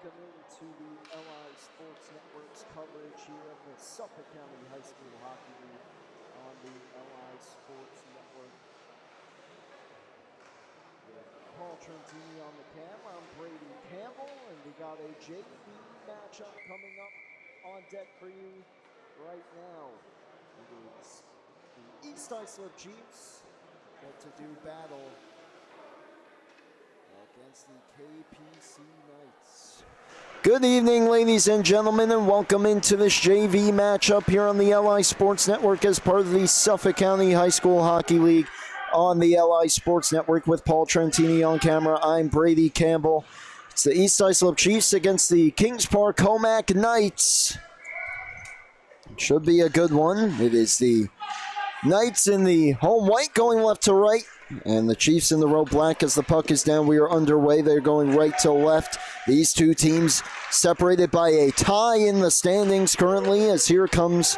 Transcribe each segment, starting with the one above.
welcome into the LI Sports Network's coverage here of the Suffolk County High School Hockey League on the LI Sports Network. With Paul Trentini on the cam, I'm Brady Campbell, and we got a JV matchup coming up on deck for you right now. It is the East Islip Chiefs get to do battle against the KPC Knights. Good evening, ladies and gentlemen, and welcome into this JV matchup here on the LI Sports Network as part of the Suffolk County High School Hockey League on the LI Sports Network with Paul Trentini on camera. I'm Brady Campbell. It's the East Islip Chiefs against the Kings Park Commack Knights. It should be a good one. It is the Knights in the home white going left to right, and the Chiefs in the row black as the puck is down. We are underway. They're going right to left. These two teams separated by a tie in the standings currently, as here comes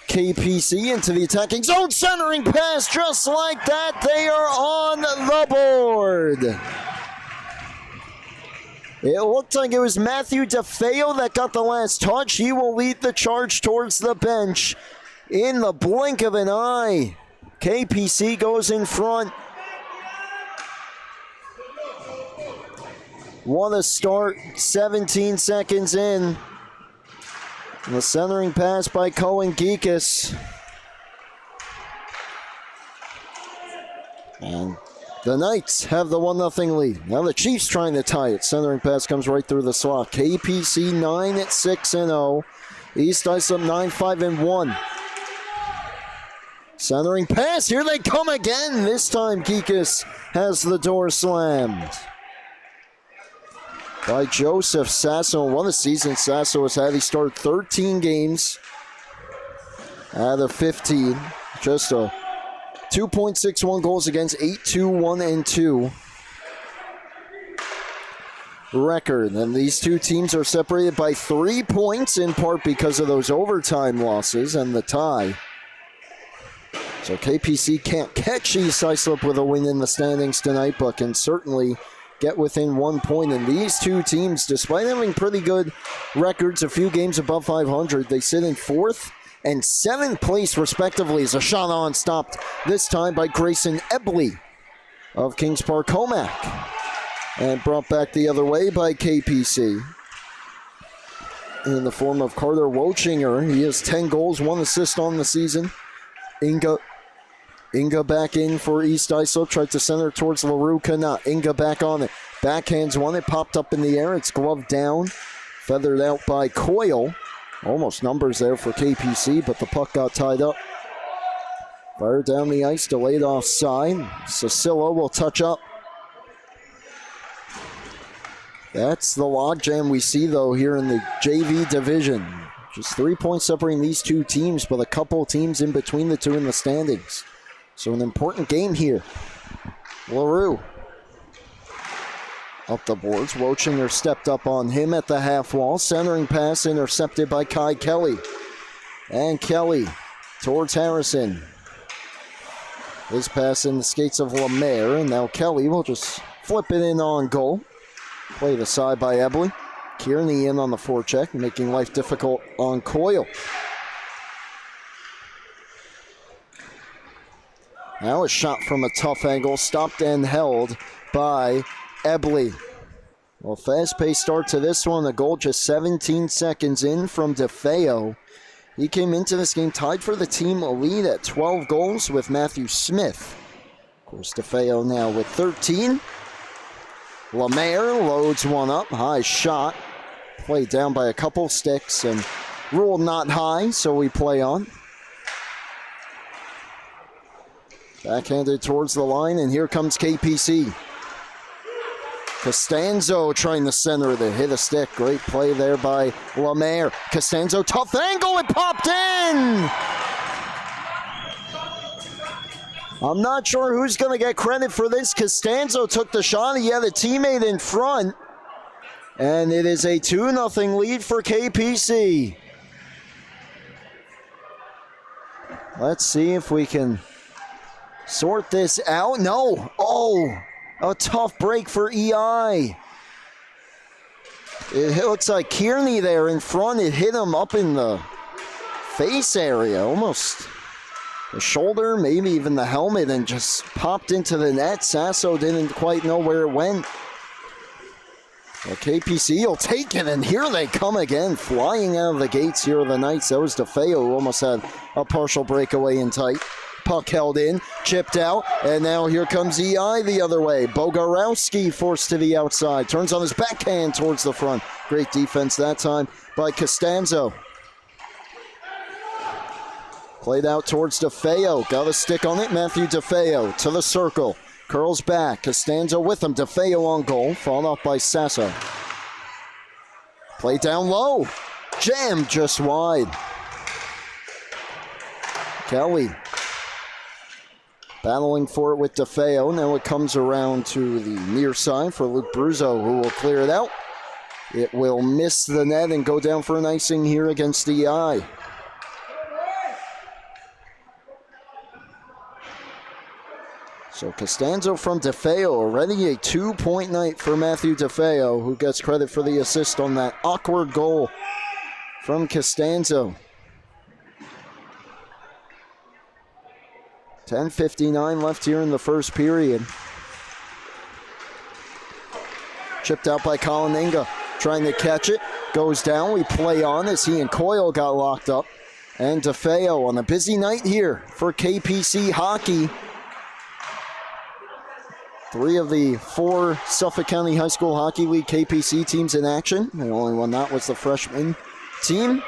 KPC into the attacking zone. Centering pass just like that. They are on the board. It looked like it was Matthew DeFeo that got the last touch. He will lead the charge towards the bench in the blink of an eye. KPC goes in front. What a start, 17 seconds in. The centering pass by Cohen Geekus. And the Knights have the 1-0 lead. Now the Chiefs trying to tie it. Centering pass comes right through the slot. KPC 9-6-0. East Islip 9-5-1. Centering pass, here they come again. This time Geekus has the door slammed by Joseph Sasso. What a season Sasso has had. He started 13 games out of 15. Just a 2.61 goals against, 8-2-1-2 record. And these two teams are separated by 3 points, in part because of those overtime losses and the tie. So KPC can't catch East Islip with a win in the standings tonight, but can certainly get within 1 point. And these two teams, despite having pretty good records, a few games above 500, they sit in 4th and 7th place respectively. As a shot on stopped this time by Grayson Ebley of Kings Park Commack, and brought back the other way by KPC in the form of Carter Wochinger. He has 10 goals, 1 assist on the season. Inga back in for East Islip. Tried to center towards LaRue. Cannot. Inga back on it. Backhands one. It popped up in the air. It's gloved down. Feathered out by Coyle. Almost numbers there for KPC, but the puck got tied up. Fired down the ice. Delayed offside. Cicillo will touch up. That's the logjam we see, though, here in the JV division. Just 3 points separating these two teams, but a couple teams in between the two in the standings. So an important game here. LaRue up the boards. Wochinger stepped up on him at the half wall. Centering pass intercepted by Kai Kelly. And Kelly towards Harrison. His pass in the skates of Lemaire. And now Kelly will just flip it in on goal. Played aside by Ebley. Kearney in on the forecheck, making life difficult on Coyle. Now a shot from a tough angle, stopped and held by Ebley. Well, fast-paced start to this one. A goal just 17 seconds in from DeFeo. He came into this game tied for the team lead at 12 goals with Matthew Smith. Of course, DeFeo now with 13. Lemaire loads one up, high shot. Played down by a couple sticks and ruled not high, so we play on. Backhanded towards the line, and here comes KPC. Costanzo trying to center it, hit a stick. Great play there by Lemaire. Costanzo, tough angle, it popped in! I'm not sure who's going to get credit for this. Costanzo took the shot. He had a teammate in front. And it is a 2-0 lead for KPC. Let's see if we can sort this out. No. Oh, a tough break for EI. It looks like Kearney there in front. It hit him up in the face area, almost the shoulder, maybe even the helmet, and just popped into the net. Sasso didn't quite know where it went. Well, KPC will take it, and here they come again, flying out of the gates here of the Knights. That was DeFeo, who almost had a partial breakaway in tight. Puck held in, chipped out, and now here comes EI the other way. Bogarowski forced to the outside, turns on his backhand towards the front. Great defense that time by Costanzo. Played out towards DeFeo, got a stick on it. Matthew DeFeo to the circle. Curls back, Costanzo with him, DeFeo on goal, followed off by Sasso. Play down low, jammed just wide. Kelly battling for it with DeFeo. Now it comes around to the near side for Luke Bruzo, who will clear it out. It will miss the net and go down for an icing here against EI. So Costanzo from DeFeo, already a 2-point night for Matthew DeFeo, who gets credit for the assist on that awkward goal from Costanzo. 10:59 left here in the first period. Chipped out by Colin Inga, trying to catch it, goes down. We play on as he and Coyle got locked up. And DeFeo on a busy night here for KPC hockey. 3 of the 4 Suffolk County High School Hockey League KPC teams in action. The only one not was the freshman team.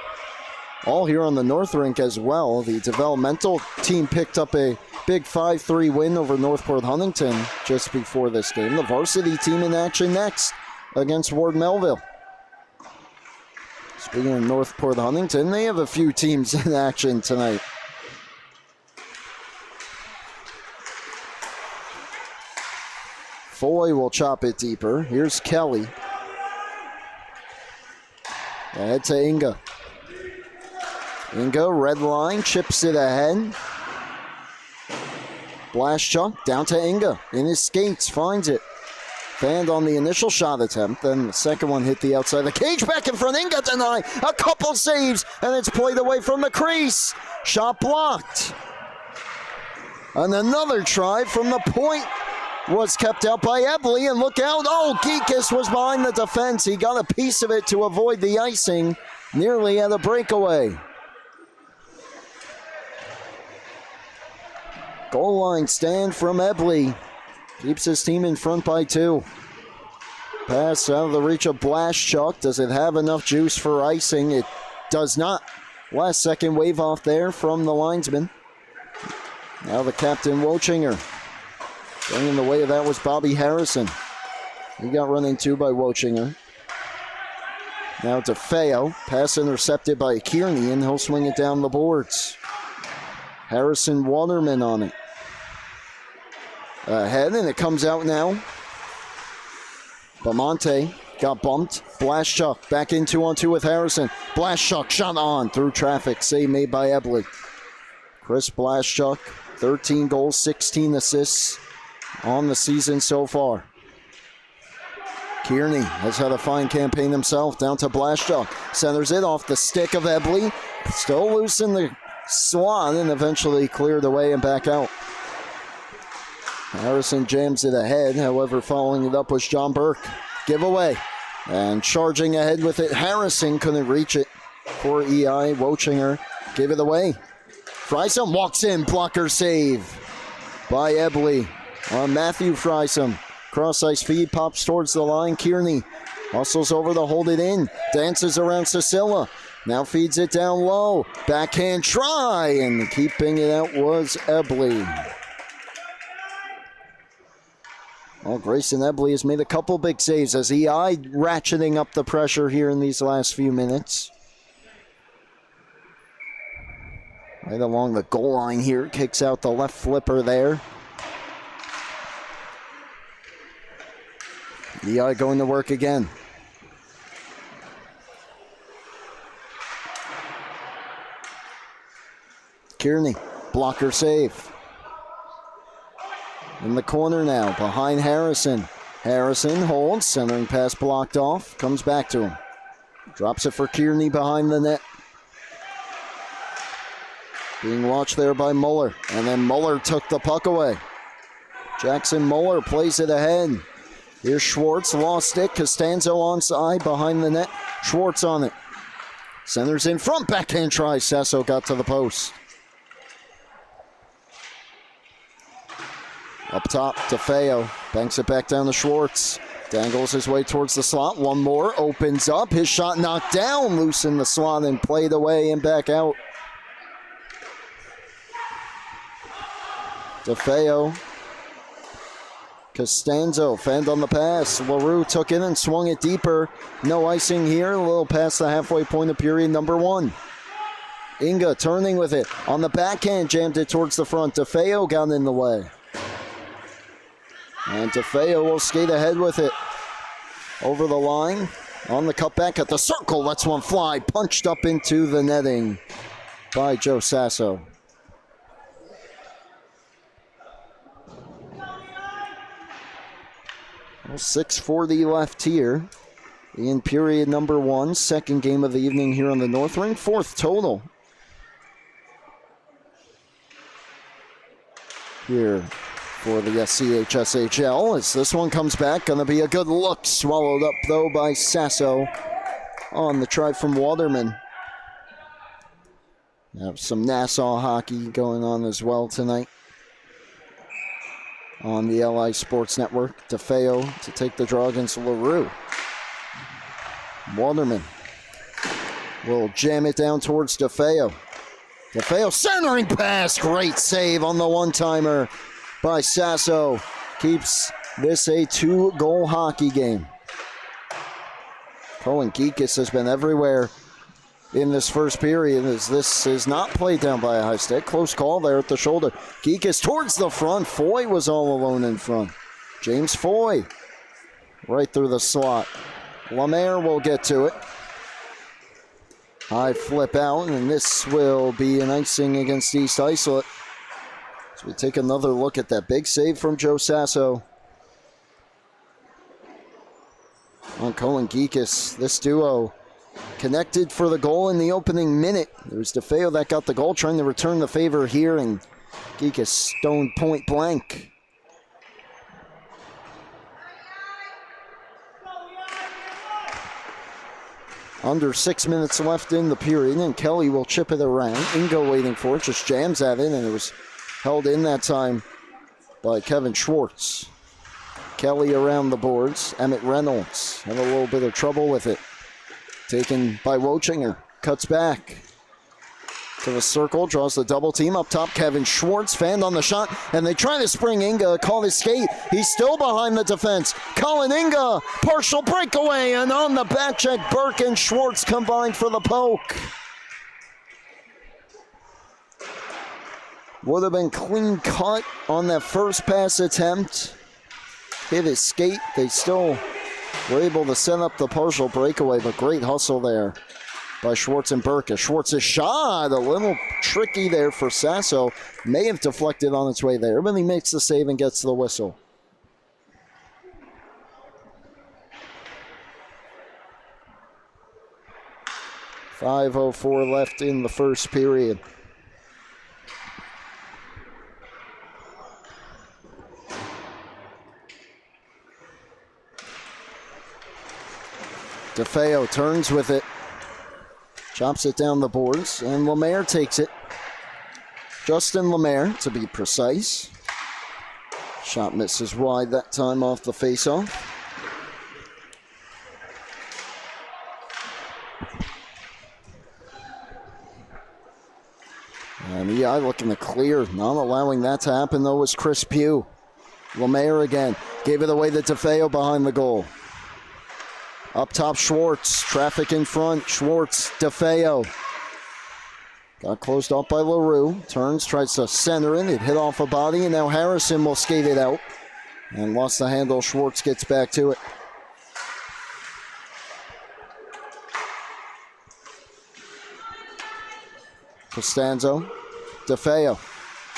All here on the North Rink as well. The developmental team picked up a big 5-3 win over Northport Huntington just before this game. The varsity team in action next against Ward Melville. Speaking of Northport Huntington, they have a few teams in action tonight. Foy will chop it deeper. Here's Kelly. Ahead to Inga. Inga, red line, chips it ahead. Blaschuk down to Inga. In his skates, finds it. Fanned on the initial shot attempt. Then the second one hit the outside of the cage. Back in front, Inga denied. A couple saves, and it's played away from the crease. Shot blocked. And another try from the point was kept out by Ebley, and look out. Oh, Geekus was behind the defense. He got a piece of it to avoid the icing. Nearly had a breakaway. Goal line stand from Ebley. Keeps his team in front by 2. Pass out of the reach of Blaschuk. Does it have enough juice for icing? It does not. Last second wave off there from the linesman. Now the captain, Wochinger. Getting in the way of that was Bobby Harrison. He got run into by Wochinger. Now DeFeo. Pass intercepted by Kearney, and he'll swing it down the boards. Harrison Waterman on it. Ahead, and it comes out now. Bamonte got bumped. Blaschuk back in 2-on-2 with Harrison. Blaschuk shot on through traffic. Save made by Ebley. Chris Blaschuk, 13 goals, 16 assists on the season so far. Kearney has had a fine campaign himself. Down to Blaschuk. Centers it off the stick of Ebley. Still loose in the slot, and eventually cleared away and back out. Harrison jams it ahead. However, following it up was John Burke. Giveaway. And charging ahead with it. Harrison couldn't reach it for EI. Wochinger gave it away. Frysum walks in. Blocker save by Ebley on Matthew Frysum. Cross ice feed pops towards the line. Kearney hustles over to hold it in. Dances around Cicilla. Now feeds it down low. Backhand try. And keeping it out was Ebley. Well, Grayson Ebley has made a couple big saves as EI ratcheting up the pressure here in these last few minutes. Right along the goal line here. Kicks out the left flipper there. EI going to work again. Kearney, blocker save. In the corner now, behind Harrison. Harrison holds, centering pass blocked off, comes back to him. Drops it for Kearney behind the net. Being watched there by Muller, and then Muller took the puck away. Jackson Muller plays it ahead. Here's Schwartz, lost it. Costanzo onside behind the net. Schwartz on it. Centers in front, backhand try. Sasso got to the post. Up top, DeFeo banks it back down to Schwartz. Dangles his way towards the slot. One more, opens up. His shot knocked down, loose in the slot and played away and back out. DeFeo. Costanzo fend on the pass. LaRue took it and swung it deeper. No icing here. A little past the halfway point of period number 1. Inga turning with it. On the backhand, jammed it towards the front. DeFeo got in the way. And DeFeo will skate ahead with it. Over the line. On the cutback at the circle. Lets one fly. Punched up into the netting by Joe Sasso. 6:40 left here in period number 1. Second game of the evening here on the North Ring. 4th total here for the SCHSHL as this one comes back. Going to be a good look. Swallowed up, though, by Sasso on the try from Waterman. Have some Nassau hockey going on as well tonight on the LI Sports Network. DeFeo to take the draw against LaRue. Waterman will jam it down towards DeFeo. DeFeo centering pass. Great save on the one-timer by Sasso. Keeps this a 2-goal hockey game. Cohen Geekus has been everywhere in this first period as this is not played down by a high stick. Close call there at the shoulder. Geekus towards the front. Foy was all alone in front. James Foy right through the slot. Lemaire will get to it. High flip out, and this will be an icing against East Islip. So we take another look at that big save from Joe Sasso on Cohen Geekus. This duo connected for the goal in the opening minute. It was DeFeo that got the goal, trying to return the favor here, and Geekus stoned point blank. Under 6 minutes left in the period, and Kelly will chip it around. Ingo waiting for it, just jams at it, and it was held in that time by Kevin Schwartz. Kelly around the boards. Emmett Reynolds had a little bit of trouble with it. Taken by Wochinger. Cuts back to the circle. Draws the double team up top. Kevin Schwartz fanned on the shot. And they try to spring Inga. Call his skate. He's still behind the defense. Colin Inga. Partial breakaway. And on the back check, Burke and Schwartz combined for the poke. Would have been clean cut on that first pass attempt. Hit his skate. They still were able to set up the partial breakaway, but great hustle there by Schwartz and Burke. Schwartz's shot, a little tricky there for Sasso. May have deflected on its way there, but he makes the save and gets the whistle. .5:04 left in the first period. DeFeo turns with it, chops it down the boards, and Lemaire takes it. Justin Lemaire, to be precise. Shot misses wide that time off the faceoff. And EI looking to clear, not allowing that to happen though was Chris Pugh. Lemaire again, gave it away to DeFeo behind the goal. Up top, Schwartz. Traffic in front. Schwartz, DeFeo. Got closed off by LaRue. Turns, tries to center in. It hit off a body, and now Harrison will skate it out. And lost the handle. Schwartz gets back to it. Costanzo. DeFeo.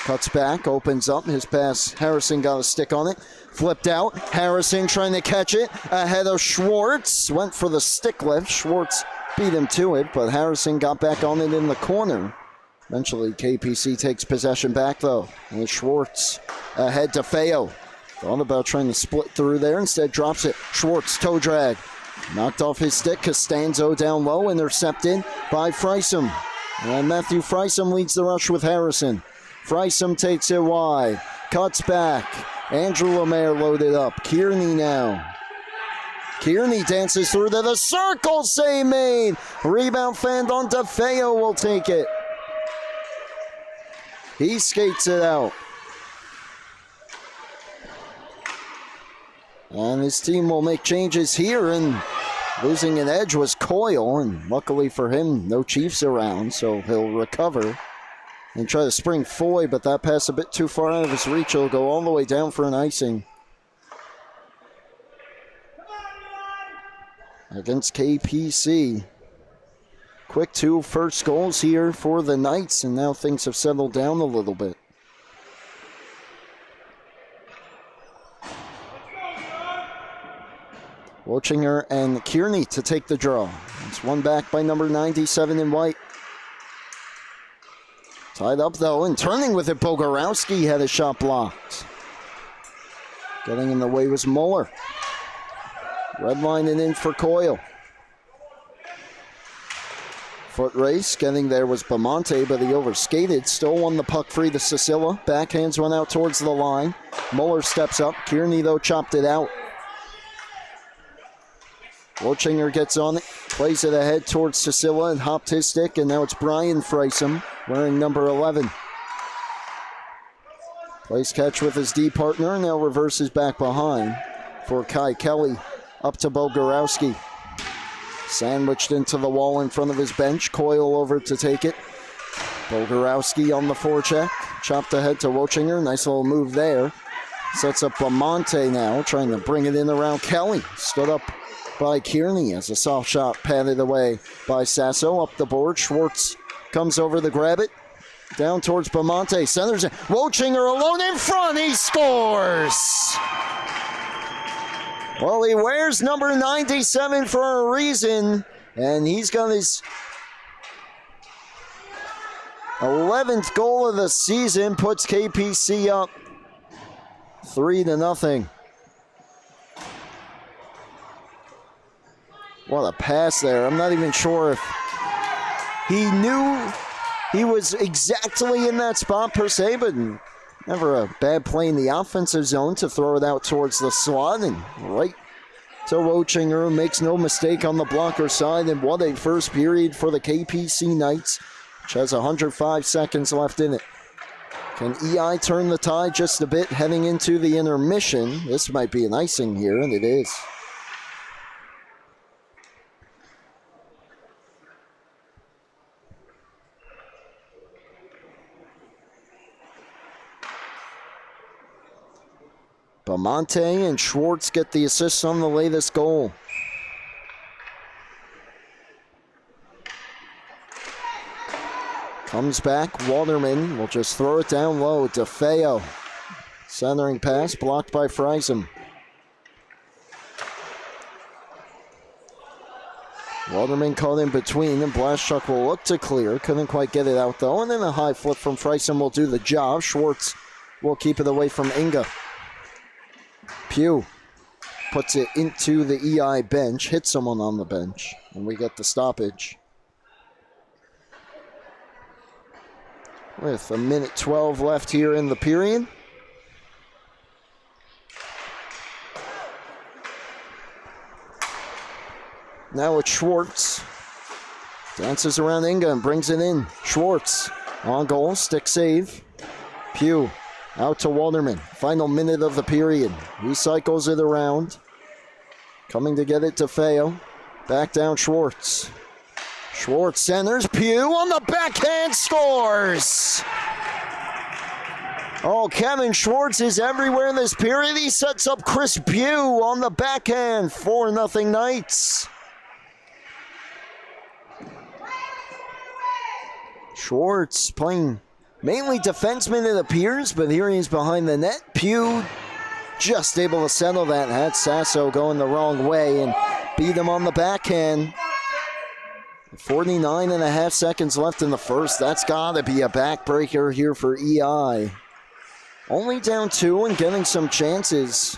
Cuts back, opens up. His pass, Harrison got a stick on it. Flipped out. Harrison trying to catch it. Ahead of Schwartz. Went for the stick lift. Schwartz beat him to it, but Harrison got back on it in the corner. Eventually, KPC takes possession back, though. And it's Schwartz ahead to Feo. Thought about trying to split through there. Instead, drops it. Schwartz, toe drag. Knocked off his stick. Costanzo down low. Intercepted by Friesen. And Matthew Friesen leads the rush with Harrison. Friesen takes it wide. Cuts back. Andrew Lemaire loaded up. Kearney now. Kearney dances through to the circle. Save made. Rebound fanned on DeFeo will take it. He skates it out. And his team will make changes here, and losing an edge was Coyle, and luckily for him, no Chiefs around, so he'll recover and try to spring Foy, but that pass a bit too far out of his reach. He'll go all the way down for an icing. Against KPC. Quick 2 first goals here for the Knights, and now things have settled down a little bit. Wochinger and Kearney to take the draw. It's one back by number 97 in white. Tied up though, and turning with it, Bogorowski had a shot blocked. Getting in the way was Muller. Redlining in for Coyle. Foot race, getting there was Bamonte, but he overskated. Still won the puck free to Cicilla. Backhands went out towards the line. Muller steps up. Kearney though chopped it out. Wochinger gets on it, plays it ahead towards Cicilla and hopped his stick, and now it's Brian Friesen wearing number 11. Plays catch with his D partner, and now reverses back behind for Kai Kelly up to Bogorowski. Sandwiched into the wall in front of his bench. Coyle over to take it. Bogorowski on the forecheck. Chopped ahead to Wochinger. Nice little move there. Sets up Bamonte now, trying to bring it in around Kelly. Stood up by Kearney as a soft shot patted away by Sasso. Up the board, Schwartz comes over to grab it. Down towards Bamonte, centers it. Wochinger alone in front, he scores! Well, he wears number 97 for a reason, and he's got his 11th goal of the season, puts KPC up 3-0. What a pass there. I'm not even sure if he knew he was exactly in that spot per se, but never a bad play in the offensive zone to throw it out towards the slot and right to Wochinger, who makes no mistake on the blocker side. And what a first period for the KPC Knights, which has 105 seconds left in it. Can EI turn the tide just a bit heading into the intermission? This might be an icing here, and it is. Bamonte and Schwartz get the assists on the latest goal. Comes back, Waterman will just throw it down low. DeFeo, centering pass, blocked by Friesen. Waterman caught in between, and Blaschuk will look to clear. Couldn't quite get it out though, and then a high flip from Friesen will do the job. Schwartz will keep it away from Inga. Pugh puts it into the EI bench, hits someone on the bench, and we get the stoppage. With 1:12 left here in the period. Now it's Schwartz. Dances around Inga and brings it in. Schwartz on goal, stick save. Pugh out to Walderman. Final minute of the period. He cycles it around. Coming to get it to Feo. Back down Schwartz. Schwartz centers. Pugh on the backhand scores. Oh, Kevin Schwartz is everywhere this period. He sets up Chris Pugh on the backhand. 4-0 Knights. Schwartz playing Mainly defenseman, it appears, but here he's behind the net. Pugh just able to settle that. Had Sasso going the wrong way and beat him on the backhand. 49 and a half seconds left in the first. That's got to be a backbreaker here for EI. Only down 2 and getting some chances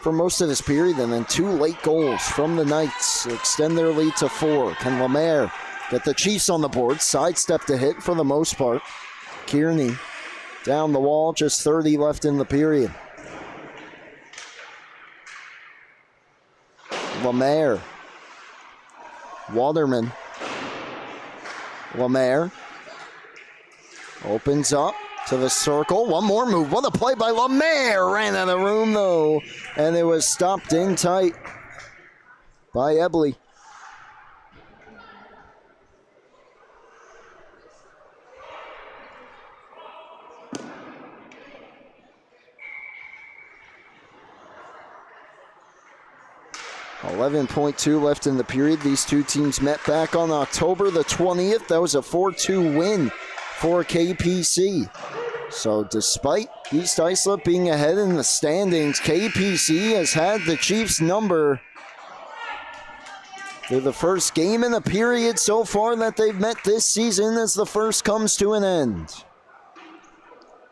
for most of this period, and then 2 late goals from the Knights extend their lead to 4. Can Lemaire get the Chiefs on the board? Sidestep to hit for the most part. Kearney down the wall, just 30 left in the period. Lemaire. Waterman. Lemaire opens up to the circle. One more move. What a play by Lemaire. Ran out of room, though, and it was stopped in tight by Ebley. .2 left in the period. These two teams met back on October the 20th. That was a 4-2 win for KPC. So despite East Islip being ahead in the standings, KPC has had the Chiefs' number through the first game in the period so far that they've met this season as the first comes to an end.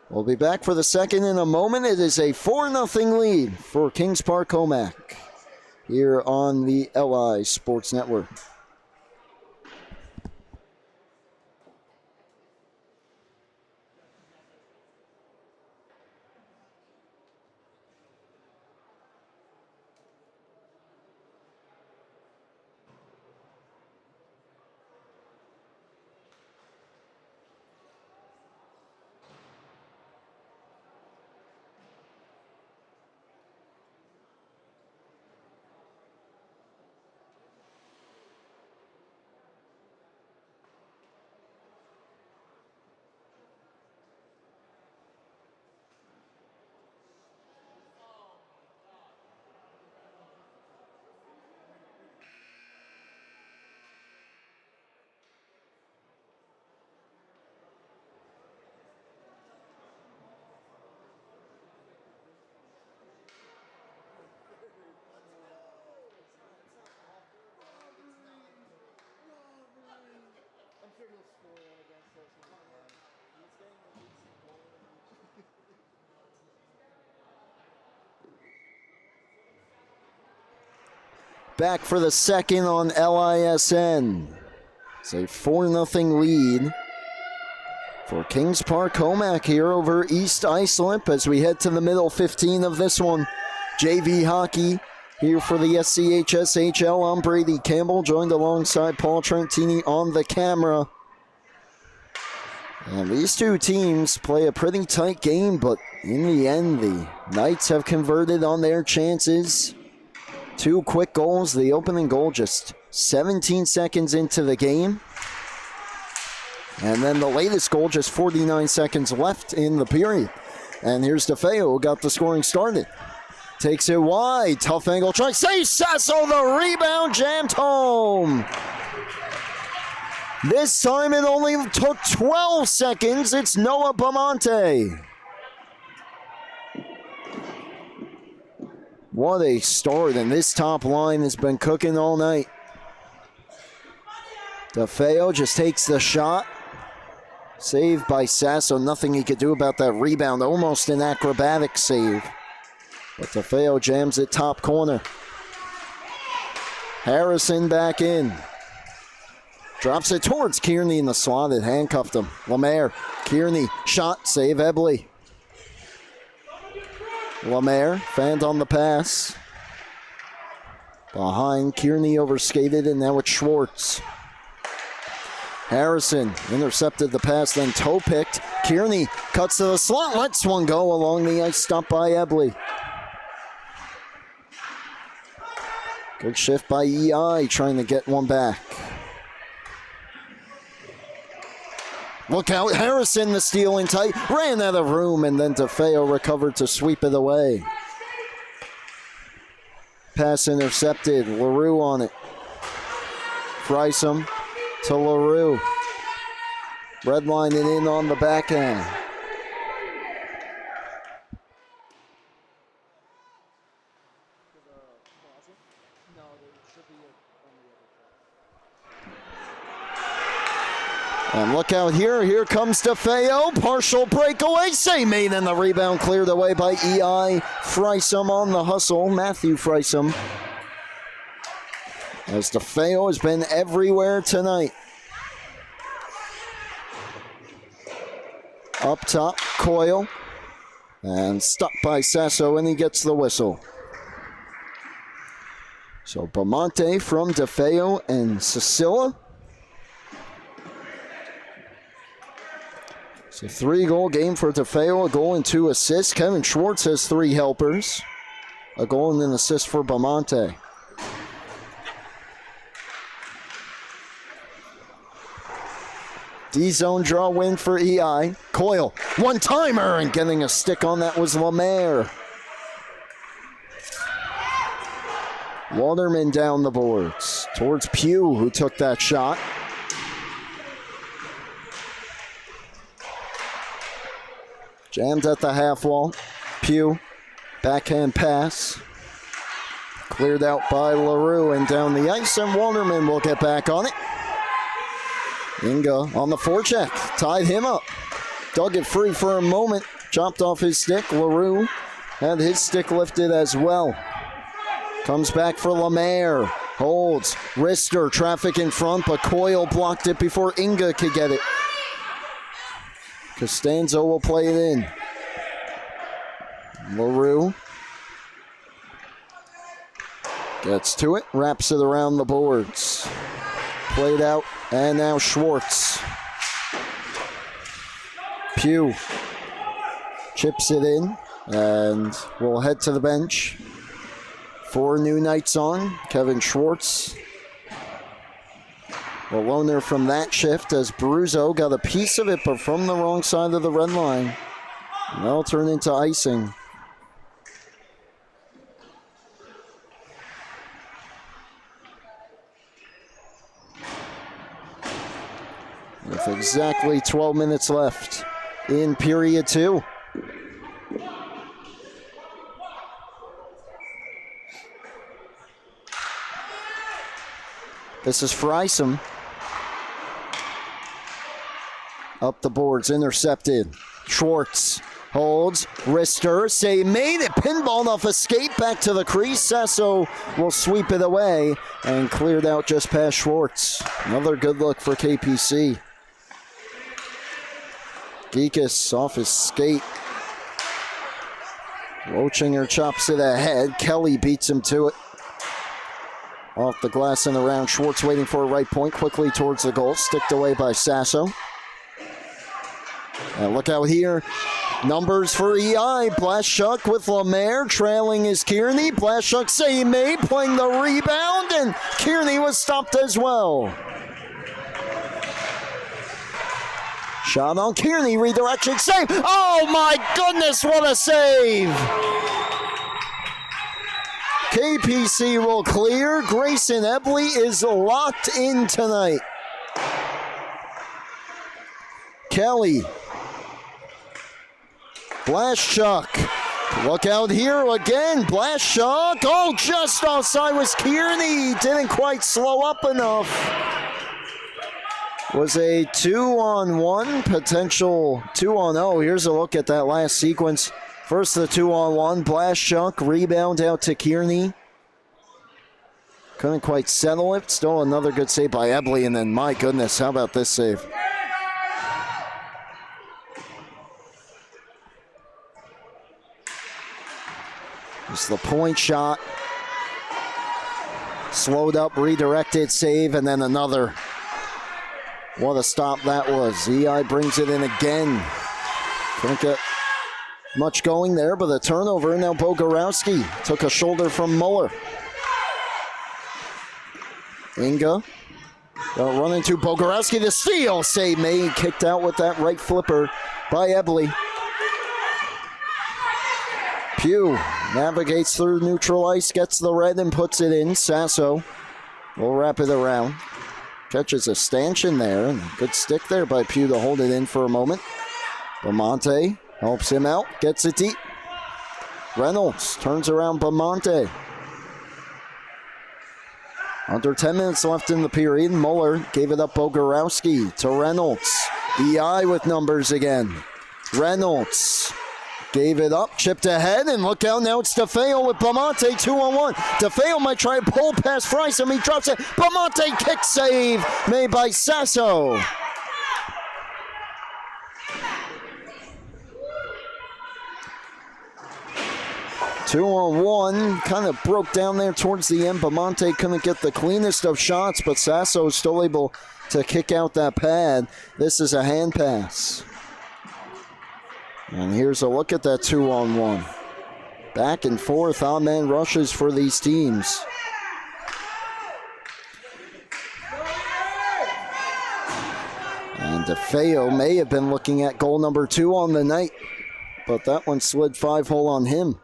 We'll be back for the second in a moment. It is a 4-0 lead for Kings Park Commack here on the LI Sports Network. Back for the second on LISN. It's a 4-0 lead for Kings Park Commack here over East Islip as we head to the middle 15 of this one. JV hockey here for the SCHSHL. I'm Brady Campbell, joined alongside Paul Trentini on the camera. And these two teams play a pretty tight game, but in the end, the Knights have converted on their chances. 2 quick goals, the opening goal just 17 seconds into the game. And then the latest goal just 49 seconds left in the period. And here's DeFeo, who got the scoring started. Takes it wide, tough angle try, saves Sasso, the rebound jammed home. This time it only took 12 seconds, it's Noah Bamonte. What a start, and this top line has been cooking all night. DeFeo just takes the shot. Saved by Sasso, nothing he could do about that rebound. Almost an acrobatic save. But DeFeo jams it top corner. Harrison back in. Drops it towards Kearney in the slot. It handcuffed him. Lemaire, Kearney, shot, save Ebley. Lemaire, fanned on the pass. Behind, Kearney overskated, and now it's Schwartz. Harrison intercepted the pass, then toe-picked. Kearney cuts to the slot, lets one go along the ice, stopped by Ebley. Good shift by EI, trying to get one back. Look out, Harrison the steal in tight, ran out of room, and then DeFeo recovered to sweep it away. Pass intercepted, LaRue on it. Frisom to LaRue. Redlining in on the backhand. And look out here. Here comes DeFeo. Partial breakaway. Save made, and the rebound cleared away by EI. Frysum on the hustle. Matthew Frysum. As DeFeo has been everywhere tonight. Up top, Coyle. And stopped by Sasso, and he gets the whistle. So Bamonte from DeFeo and Cecilia. It's a 3-goal game for DeFeo, a goal and 2 assists. Kevin Schwartz has 3 helpers. A goal and an assist for Bamonte. D-zone draw win for EI. Coyle, one-timer, and getting a stick on that was Lemaire. Waterman down the boards towards Pugh, who took that shot. Jammed at the half wall. Pugh, backhand pass. Cleared out by LaRue and down the ice, and Waterman will get back on it. Inga on the forecheck, tied him up. Dug it free for a moment, chopped off his stick. LaRue had his stick lifted as well. Comes back for Lemaire, holds, wrister, traffic in front, but Coyle blocked it before Inga could get it. Costanzo will play it in. LaRue gets to it, wraps it around the boards. Played out, and now Schwartz. Pugh chips it in, and we'll head to the bench. 4 new nights on. Kevin Schwartz, a loner from that shift, as Bruzzo got a piece of it, but from the wrong side of the red line. And that'll turn into icing. With exactly 12 minutes left in period 2. This is Frysum. Up the boards, intercepted. Schwartz holds, wrister, save made it, pinball off escape, back to the crease. Sasso will sweep it away and cleared out just past Schwartz. Another good look for KPC. Geekus off his skate. Wochinger chops it ahead. Kelly beats him to it. Off the glass and around. Schwartz waiting for a right point. Quickly towards the goal. Sticked away by Sasso. And look out here. Numbers for EI. Blaszczuk with Lemaire. Trailing is Kearney. Blaszczuk save made. Playing the rebound. And Kearney was stopped as well. Shot on Kearney, redirection, save. Oh my goodness, what a save! KPC will clear. Grayson Ebley is locked in tonight. Kelly. Blaszczuk. Look out here again. Blaszczuk. Oh, just offside was Kearney. Didn't quite slow up enough. Was a 2-on-1, potential 2-on-0. Here's a look at that last sequence. First the 2-on-1, Blaszczuk, rebound out to Kearney. Couldn't quite settle it. Still another good save by Ebley, and then my goodness, how about this save? It's the point shot. Slowed up, redirected, save, and then another. What a stop that was. EI brings it in again. Couldn't get much going there, but a turnover. And now Bogorowski took a shoulder from Muller. Inga. They'll run into Bogorowski. The steal. Save made. Kicked out with that right flipper by Ebley. Pugh navigates through neutral ice, gets the red and puts it in. Sasso will wrap it around. catches a stanchion there, and a good stick there by Pugh to hold it in for a moment. Bamonte helps him out, gets it deep. Reynolds turns around Bamonte. Under 10 minutes left in the period. Muller gave it up Bogorowski to Reynolds. EI with numbers again. Reynolds gave it up, chipped ahead, and look out now, it's DeFeo with Bamonte, 2-on-1. DeFeo might try a pull past Friesen, he drops it. Bamonte kick save made by Sasso. Two-on-one, kind of broke down there towards the end. Bamonte couldn't get the cleanest of shots, but Sasso is still able to kick out that pad. This is a hand pass. And here's a look at that 2-on-1. Back and forth, odd-man rushes for these teams. And DeFeo may have been looking at goal number 2 on the night, but that one slid 5-hole on him.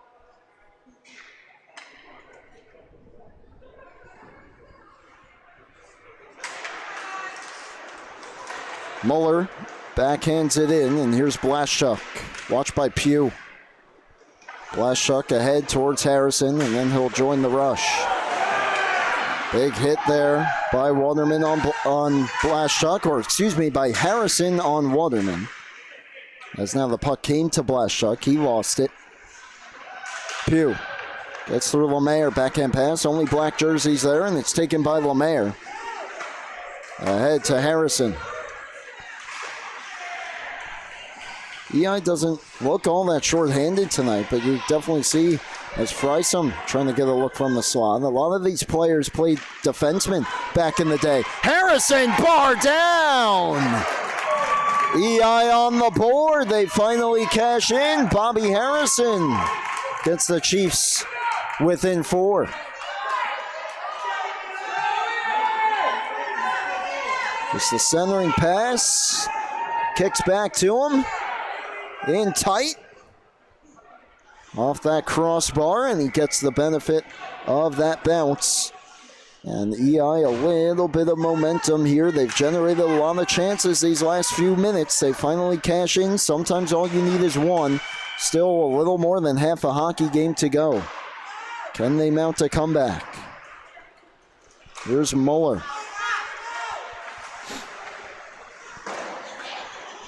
Muller backhands it in, and here's Blaszczuk. Watched by Pugh. Blaszczuk ahead towards Harrison, and then he'll join the rush. Big hit there by Waterman on Blaszczuk, or excuse me, by Harrison on Waterman. As now the puck came to Blaszczuk, he lost it. Pugh gets through Lemaire, backhand pass, only black jerseys there, and it's taken by Lemaire. Ahead to Harrison. EI doesn't look all that short-handed tonight, but you definitely see as Friesen trying to get a look from the slot. A lot of these players played defensemen back in the day. Harrison, bar down! EI on the board. They finally cash in. Bobby Harrison gets the Chiefs within 4. Just the centering pass. Kicks back to him. In tight. Off that crossbar, and he gets the benefit of that bounce. And EI a little bit of momentum here. They've generated a lot of chances these last few minutes. They finally cash in. Sometimes all you need is one. Still a little more than half a hockey game to go. Can they mount a comeback? Here's Muller.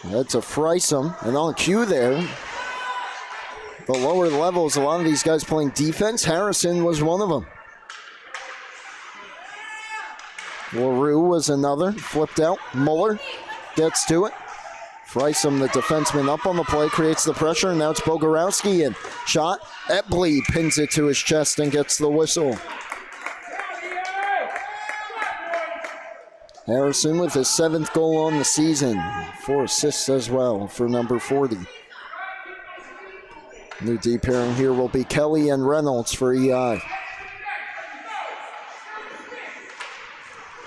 That's a Friesen, and on cue there, the lower levels, a lot of these guys playing defense. Harrison was one of them. LaRue was another, flipped out. Muller gets to it. Friesen, the defenseman, up on the play, creates the pressure, and now it's Bogorowski, and shot. Epley pins it to his chest and gets the whistle. Harrison with his 7th goal on the season. 4 assists as well for number 40. New D pairing here will be Kelly and Reynolds for EI.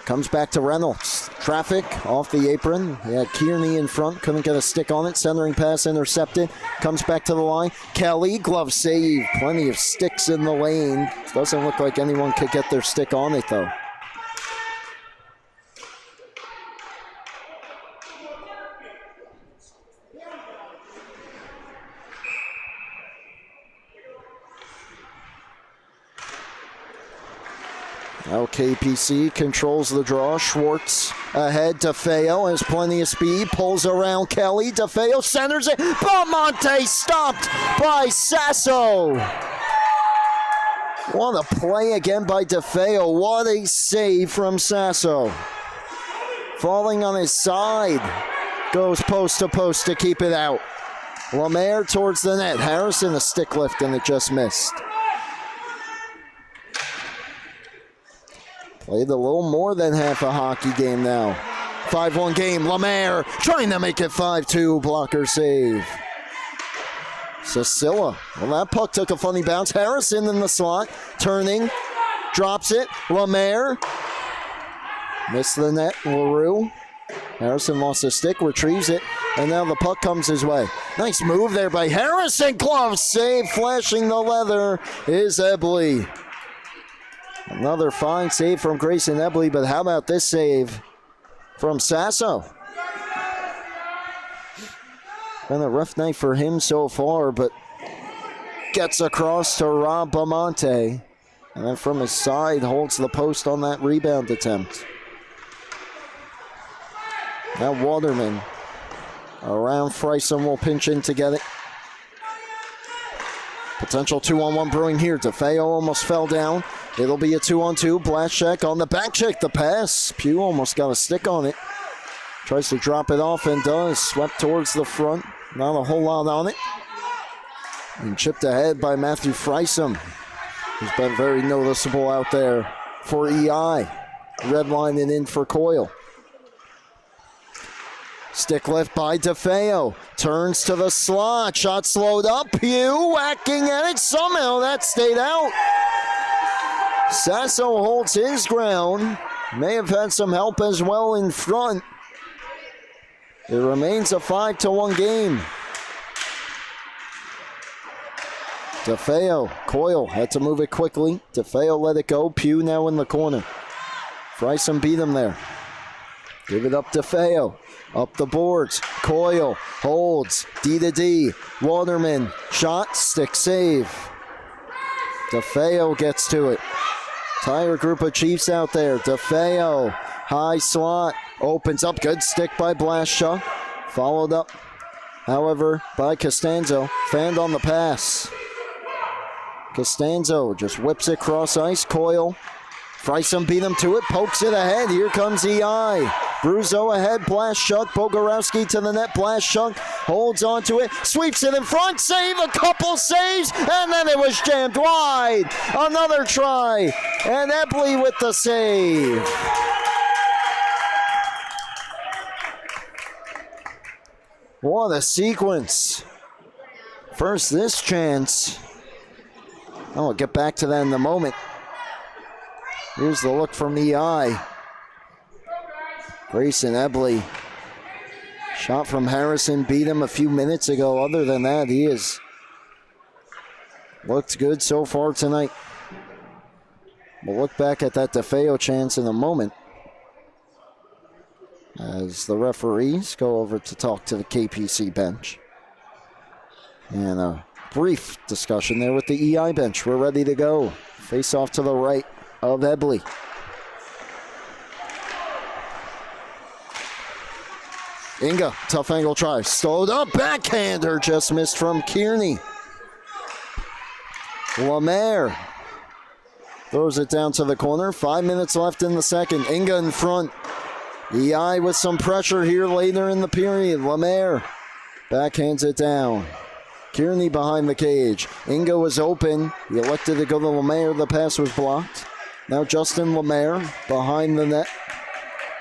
Comes back to Reynolds. Traffic off the apron. He had Kearney in front. Couldn't get a stick on it. Centering pass intercepted. Comes back to the line. Kelly, glove save. Plenty of sticks in the lane. Doesn't look like anyone could get their stick on it though. LKPC controls the draw. Schwartz ahead. DeFeo has plenty of speed. Pulls around Kelly. DeFeo centers it. Bamonte stopped by Sasso. What a play again by DeFeo. What a save from Sasso. Falling on his side. Goes post to post to keep it out. Lemaire towards the net. Harrison a stick lift and it just missed. Played a little more than half a hockey game now. 5-1 game. Lemaire trying to make it 5-2. Blocker save. Cicilla. Well, that puck took a funny bounce. Harrison in the slot. Turning. Drops it. Lemaire. Missed the net. LaRue. Harrison lost his stick. Retrieves it. And now the puck comes his way. Nice move there by Harrison. Glove save. Flashing the leather is Ebley. Another fine save from Grayson Ebley, but how about this save from Sasso. Been a rough night for him so far, but gets across to Rob Bamonte. And then from his side, holds the post on that rebound attempt. Now Waterman around Friesen will pinch in to get it. Potential 2-on-1 brewing here. DeFeo almost fell down. It'll be a 2-on-2. Blaszczak on the back check. The pass. Pugh almost got a stick on it. Tries to drop it off and does. Swept towards the front. Not a whole lot on it. And chipped ahead by Matthew Friesen, who's been very noticeable out there for EI. Redlining in for Coyle. Stick lift by DeFeo. Turns to the slot. Shot slowed up. Pugh whacking at it. Somehow that stayed out. Sasso holds his ground. May have had some help as well in front. It remains a 5-1 game. DeFeo, Coyle had to move it quickly. DeFeo let it go. Pugh now in the corner. Friesen beat him there. Give it up DeFeo. Up the boards. Coyle holds. D to D. Waterman. Shot. Stick save. DeFeo gets to it. Entire group of Chiefs out there. DeFeo. High slot. Opens up. Good stick by Blaszczak. Followed up, however, by Costanzo. Fanned on the pass. Costanzo just whips it cross ice. Coyle. Friesen beat him to it. Pokes it ahead. Here comes EI. Bruzo ahead. Blaszczak. Bogorowski to the net. Blaszczak holds onto it. Sweeps it in front. Save. A couple saves. And then it was jammed wide. Another try. And Epley with the save. What a sequence. First this chance. I'll get back to that in a moment. Here's the look from EI. Grayson Ebley. Shot from Harrison beat him a few minutes ago. Other than that, he has looked good so far tonight. We'll look back at that DeFeo chance in a moment, as the referees go over to talk to the KPC bench. And a brief discussion there with the EI bench. We're ready to go. Face off to the right of Ebley. Inga, tough angle try. Slowed up, backhander, just missed from Kearney. Lemaire throws it down to the corner. 5 minutes left in the second. Inga in front. EI with some pressure here later in the period. Lemaire backhands it down. Kearney behind the cage. Inga was open. He elected to go to Lemaire. The pass was blocked. Now Justin Lemaire behind the net.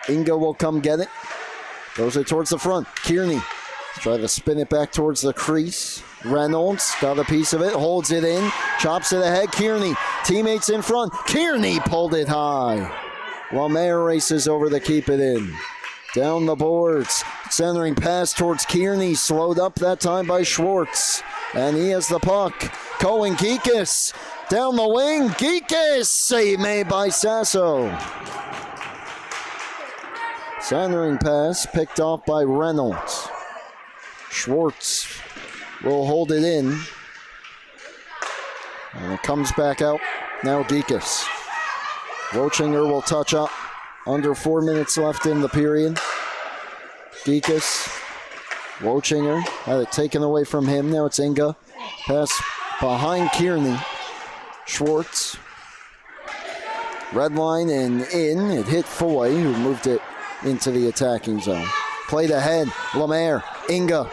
Inga will come get it. Throws it towards the front. Kearney try to spin it back towards the crease. Reynolds got a piece of it. Holds it in. Chops it ahead. Kearney. Teammates in front. Kearney pulled it high. Lemaire races over to keep it in. Down the boards. Centering pass towards Kearney. Slowed up that time by Schwartz. And he has the puck. Cohen Geekus. Down the wing. Geekus. Save made by Sasso. Centering pass picked off by Reynolds. Schwartz will hold it in. And it comes back out. Now Geekus. Rochinger will touch up. Under 4 minutes left in the period. Geekus. Rochinger had it taken away from him. Now it's Inga. Pass behind Kearney. Schwartz. Red line and in. It hit Foy, who moved it into the attacking zone. Played ahead. Lemaire. Inga.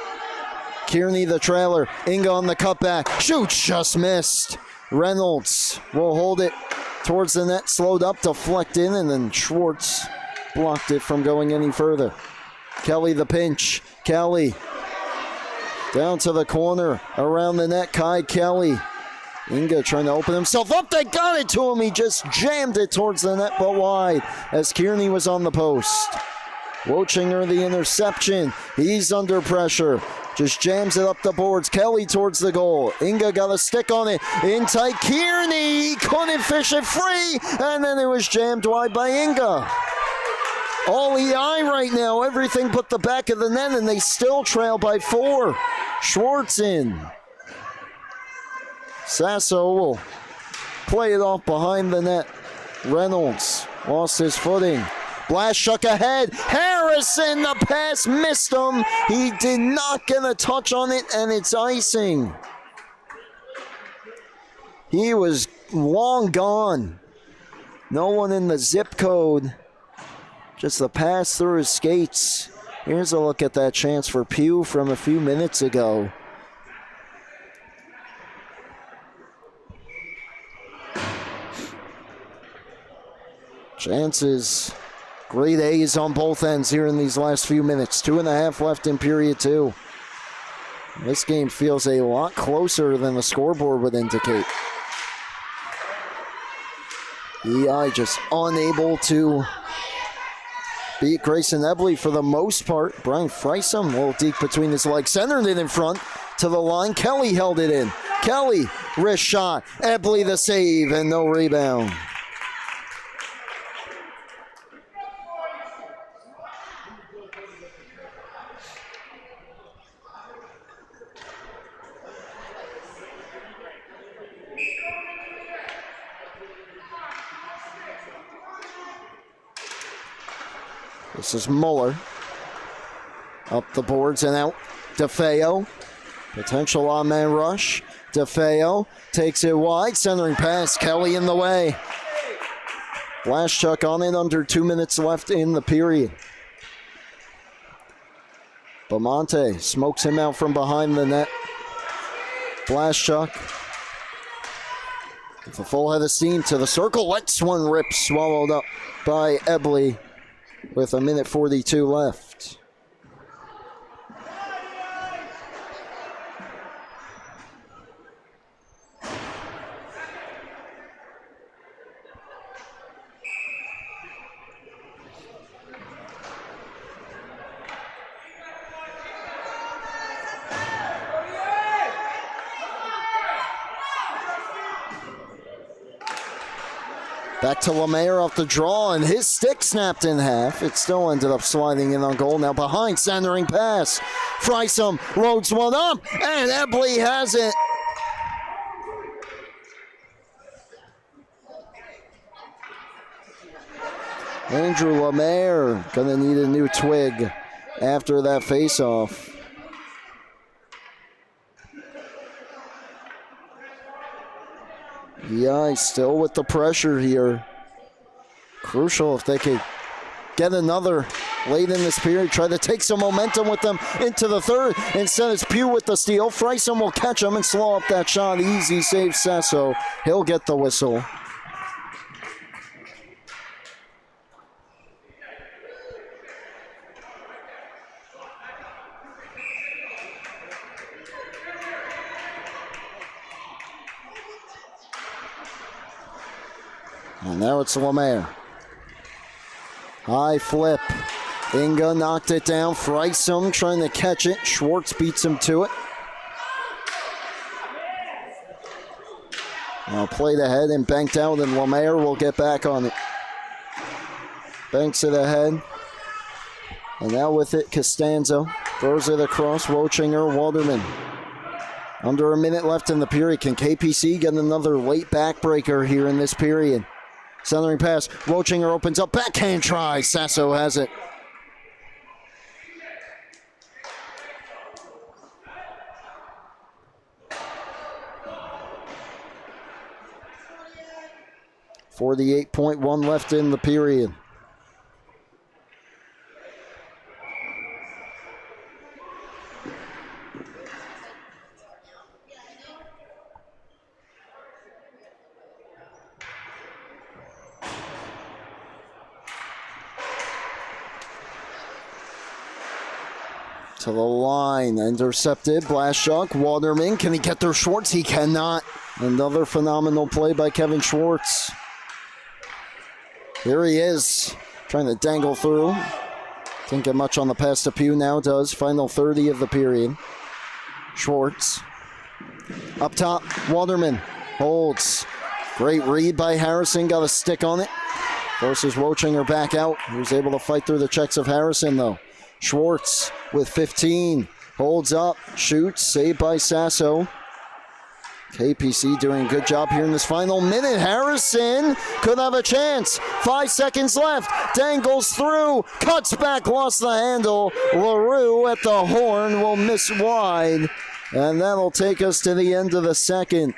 Kearney the trailer. Inga on the cutback. Shoots, just missed. Reynolds will hold it towards the net. Slowed up, deflect in, and then Schwartz blocked it from going any further. Kelly the pinch. Kelly down to the corner. Around the net, Kai Kelly. Inga trying to open himself up. They got it to him. He just jammed it towards the net, but wide, as Kearney was on the post. Wochinger the interception. He's under pressure. Just jams it up the boards. Kelly towards the goal. Inga got a stick on it. In tight. Kearney couldn't fish it free. And then it was jammed wide by Inga. all EI right now, everything but the back of the net, and they still trail by 4. Schwartz in. Sasso will play it off behind the net. Reynolds lost his footing. Blaszczuk ahead. Harrison, the pass missed him. He did not get a touch on it, and it's icing. He was long gone. No one in the zip code. Just the pass through his skates. Here's a look at that chance for Pugh from a few minutes ago. Chances, great A's on both ends here in these last few minutes. 2.5 left in period 2. This game feels a lot closer than the scoreboard would indicate. EI just unable to beat Grayson Ebley for the most part. Brian Frisom, a little deep between his legs, centered it in front to the line. Kelly held it in. Kelly, wrist shot. Ebley the save and no rebound. This is Muller. Up the boards and out. DeFeo. Potential on-man rush. DeFeo takes it wide. Centering pass. Kelly in the way. Blaszczuk on it. Under 2 minutes left in the period. Bamonte smokes him out from behind the net. Blaszczuk with a full head of steam to the circle. Lets one rip. Swallowed up by Ebley with 1:42 left. Back to Lemaire off the draw, and his stick snapped in half. It still ended up sliding in on goal. Now behind, centering pass. Frisom loads one up, and Ebley has it. Andrew Lemaire gonna need a new twig after that faceoff. Yeah, still with the pressure here. Crucial if they could get another late in this period. Try to take some momentum with them into the third. Instead, it's Pugh with the steal. Frisom will catch him and slow up that shot. Easy save, Sasso. He'll get the whistle. And now it's Lemaire. High flip. Inga knocked it down. Frisom trying to catch it. Schwartz beats him to it. Now played ahead and banked out, and Lemaire will get back on it. Banks it ahead. And now with it, Costanzo throws it across. Wochinger, Walderman. Under a minute left in the period. Can KPC get another late backbreaker here in this period? Centering pass. Wochinger opens up. Backhand try. Sasso has it. .1 left in the period. To the line, intercepted. Blaszczuk, Walderman, can he get there? Schwartz, he cannot. Another phenomenal play by Kevin Schwartz. Here he is, trying to dangle through. Didn't get much on the pass to Pugh, now does. Final 30 of the period. Schwartz. Up top, Walderman holds. Great read by Harrison, got a stick on it. Forces Wochinger back out. He was able to fight through the checks of Harrison, though. Schwartz with 15. Holds up, shoots, saved by Sasso. KPC doing a good job here in this final minute. Harrison could have a chance. 5 seconds left. Dangles through. Cuts back, lost the handle. LaRue at the horn will miss wide. And that'll take us to the end of the second.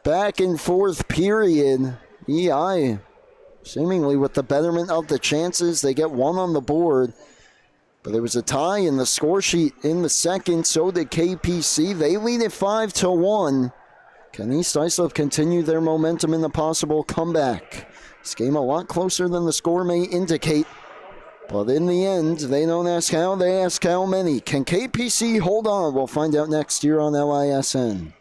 Back and forth period. EI seemingly with the betterment of the chances. They get one on the board. But there was a tie in the score sheet in the second. So did KPC. They lead it 5-1. Can East Islip continue their momentum in the possible comeback? This game a lot closer than the score may indicate. But in the end, they don't ask how, they ask how many. Can KPC hold on? We'll find out next year on LISN.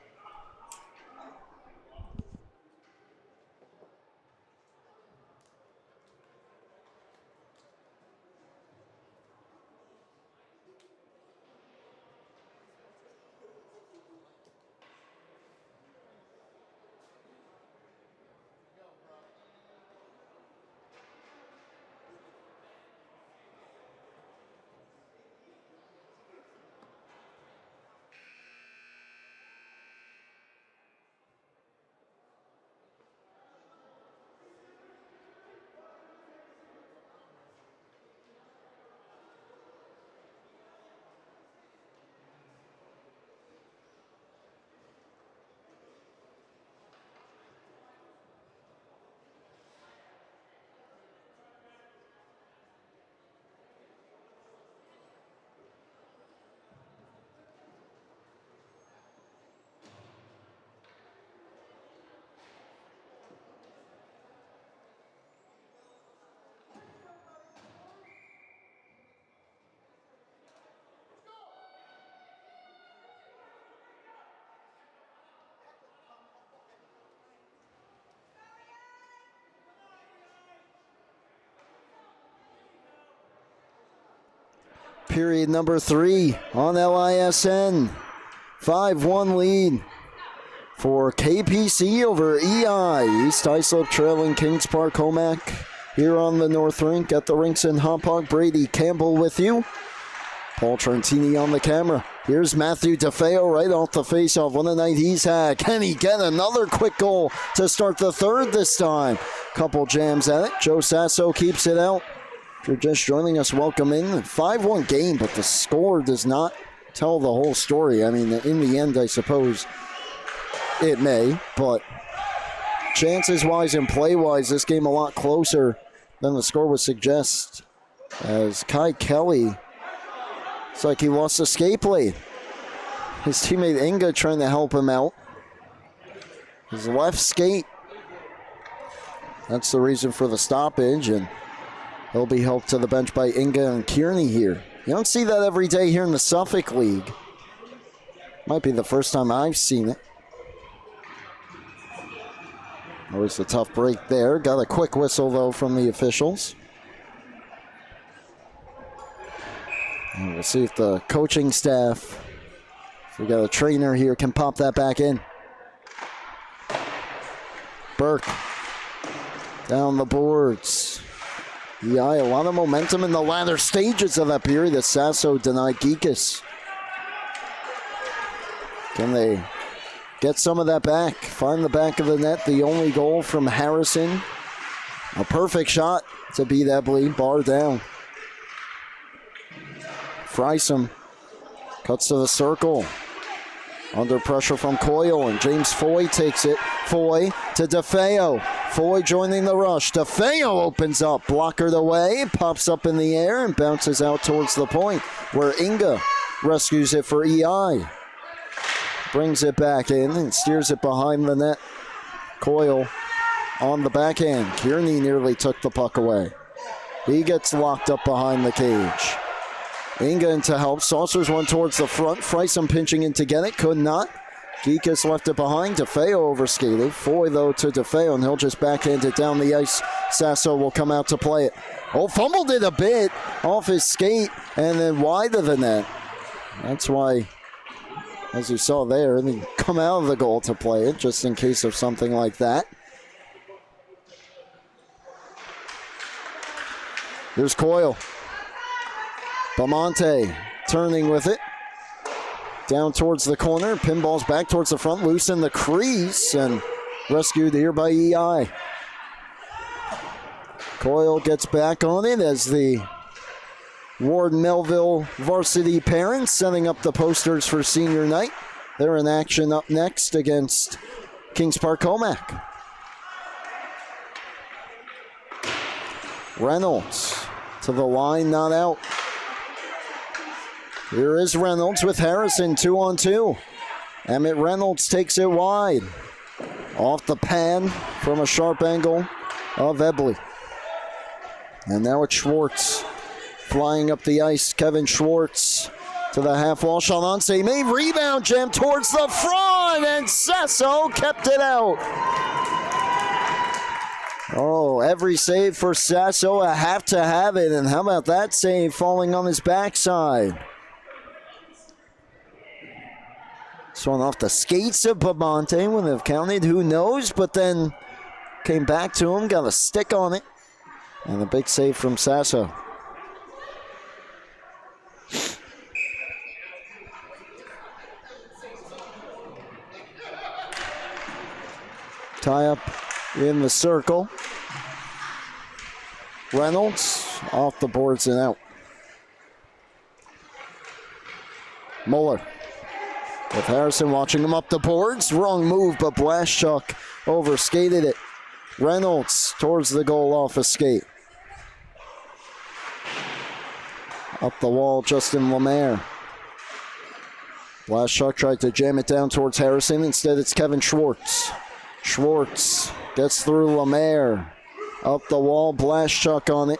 Period number 3 on LISN. 5-1 lead for KPC over EI. East Islip trailing Kings Park Commack here on the North Rink at the rinks in Hauppauge. Brady Campbell with you. Paul Trentini on the camera. Here's Matthew DeFeo right off the faceoff. What a night he's had. Can he get another quick goal to start the third this time? Couple jams at it. Joe Sasso keeps it out. If you're just joining us, welcome in. 5-1 game, but the score does not tell the whole story. I mean, in the end, I suppose it may, but chances-wise and play-wise, this game a lot closer than the score would suggest. As Kai Kelly, it's like he lost the skate blade. His teammate Inga trying to help him out. His left skate. That's the reason for the stoppage, and he'll be helped to the bench by Inga and Kearney here. You don't see that every day here in the Suffolk League. Might be the first time I've seen it. Always a tough break there. Got a quick whistle, though, from the officials. And we'll see if the coaching staff, if we got a trainer here, can pop that back in. Burke down the boards. EI, a lot of momentum in the latter stages of that period as Sasso denied Geekus. Can they get some of that back? Find the back of the net. The only goal from Harrison. A perfect shot to beat Ebley. Bar down. Friesen cuts to the circle. Under pressure from Coyle, and James Foy takes it. Foy to DeFeo. Foy joining the rush. DeFeo opens up, blockered away, pops up in the air, and bounces out towards the point, where Inga rescues it for EI. Brings it back in and steers it behind the net. Coyle on the backhand. Kearney nearly took the puck away. He gets locked up behind the cage. Inga in to help. Saucers one towards the front. Friesen pinching in to get it. Could not. Geekus left it behind. DeFeo overskated. Foy, though, to DeFeo, and he'll just backhand it down the ice. Sasso will come out to play it. Oh, fumbled it a bit off his skate and then wide of the net. That's why, as you saw there, and then come out of the goal to play it, just in case of something like that. Here's Coyle. Bamonte turning with it. Down towards the corner. Pinball's back towards the front. Loose in the crease and rescued here by EI. Coyle gets back on it as the Ward Melville varsity parents setting up the posters for senior night. They're in action up next against Kings Park Commack. Reynolds to the line, not out. Here is Reynolds with Harrison, 2-on-2. Emmett Reynolds takes it wide. Off the pan from a sharp angle of Ebley. And now it's Schwartz flying up the ice. Kevin Schwartz to the half wall. Shalance made rebound jam towards the front, and Sasso kept it out. Oh, every save for Sasso, a have to have it. And how about that save falling on his backside? This one off the skates of Bamonte would have counted, who knows, but then came back to him, got a stick on it. And a big save from Sasso. Tie up in the circle. Reynolds off the boards and out. Muller with Harrison watching him up the boards. Wrong move, but Blaschuk overskated it. Reynolds towards the goal off a skate. Up the wall, Justin Lemaire. Blaschuk tried to jam it down towards Harrison. Instead, it's Kevin Schwartz. Schwartz gets through Lemaire. Up the wall, Blaschuk on it.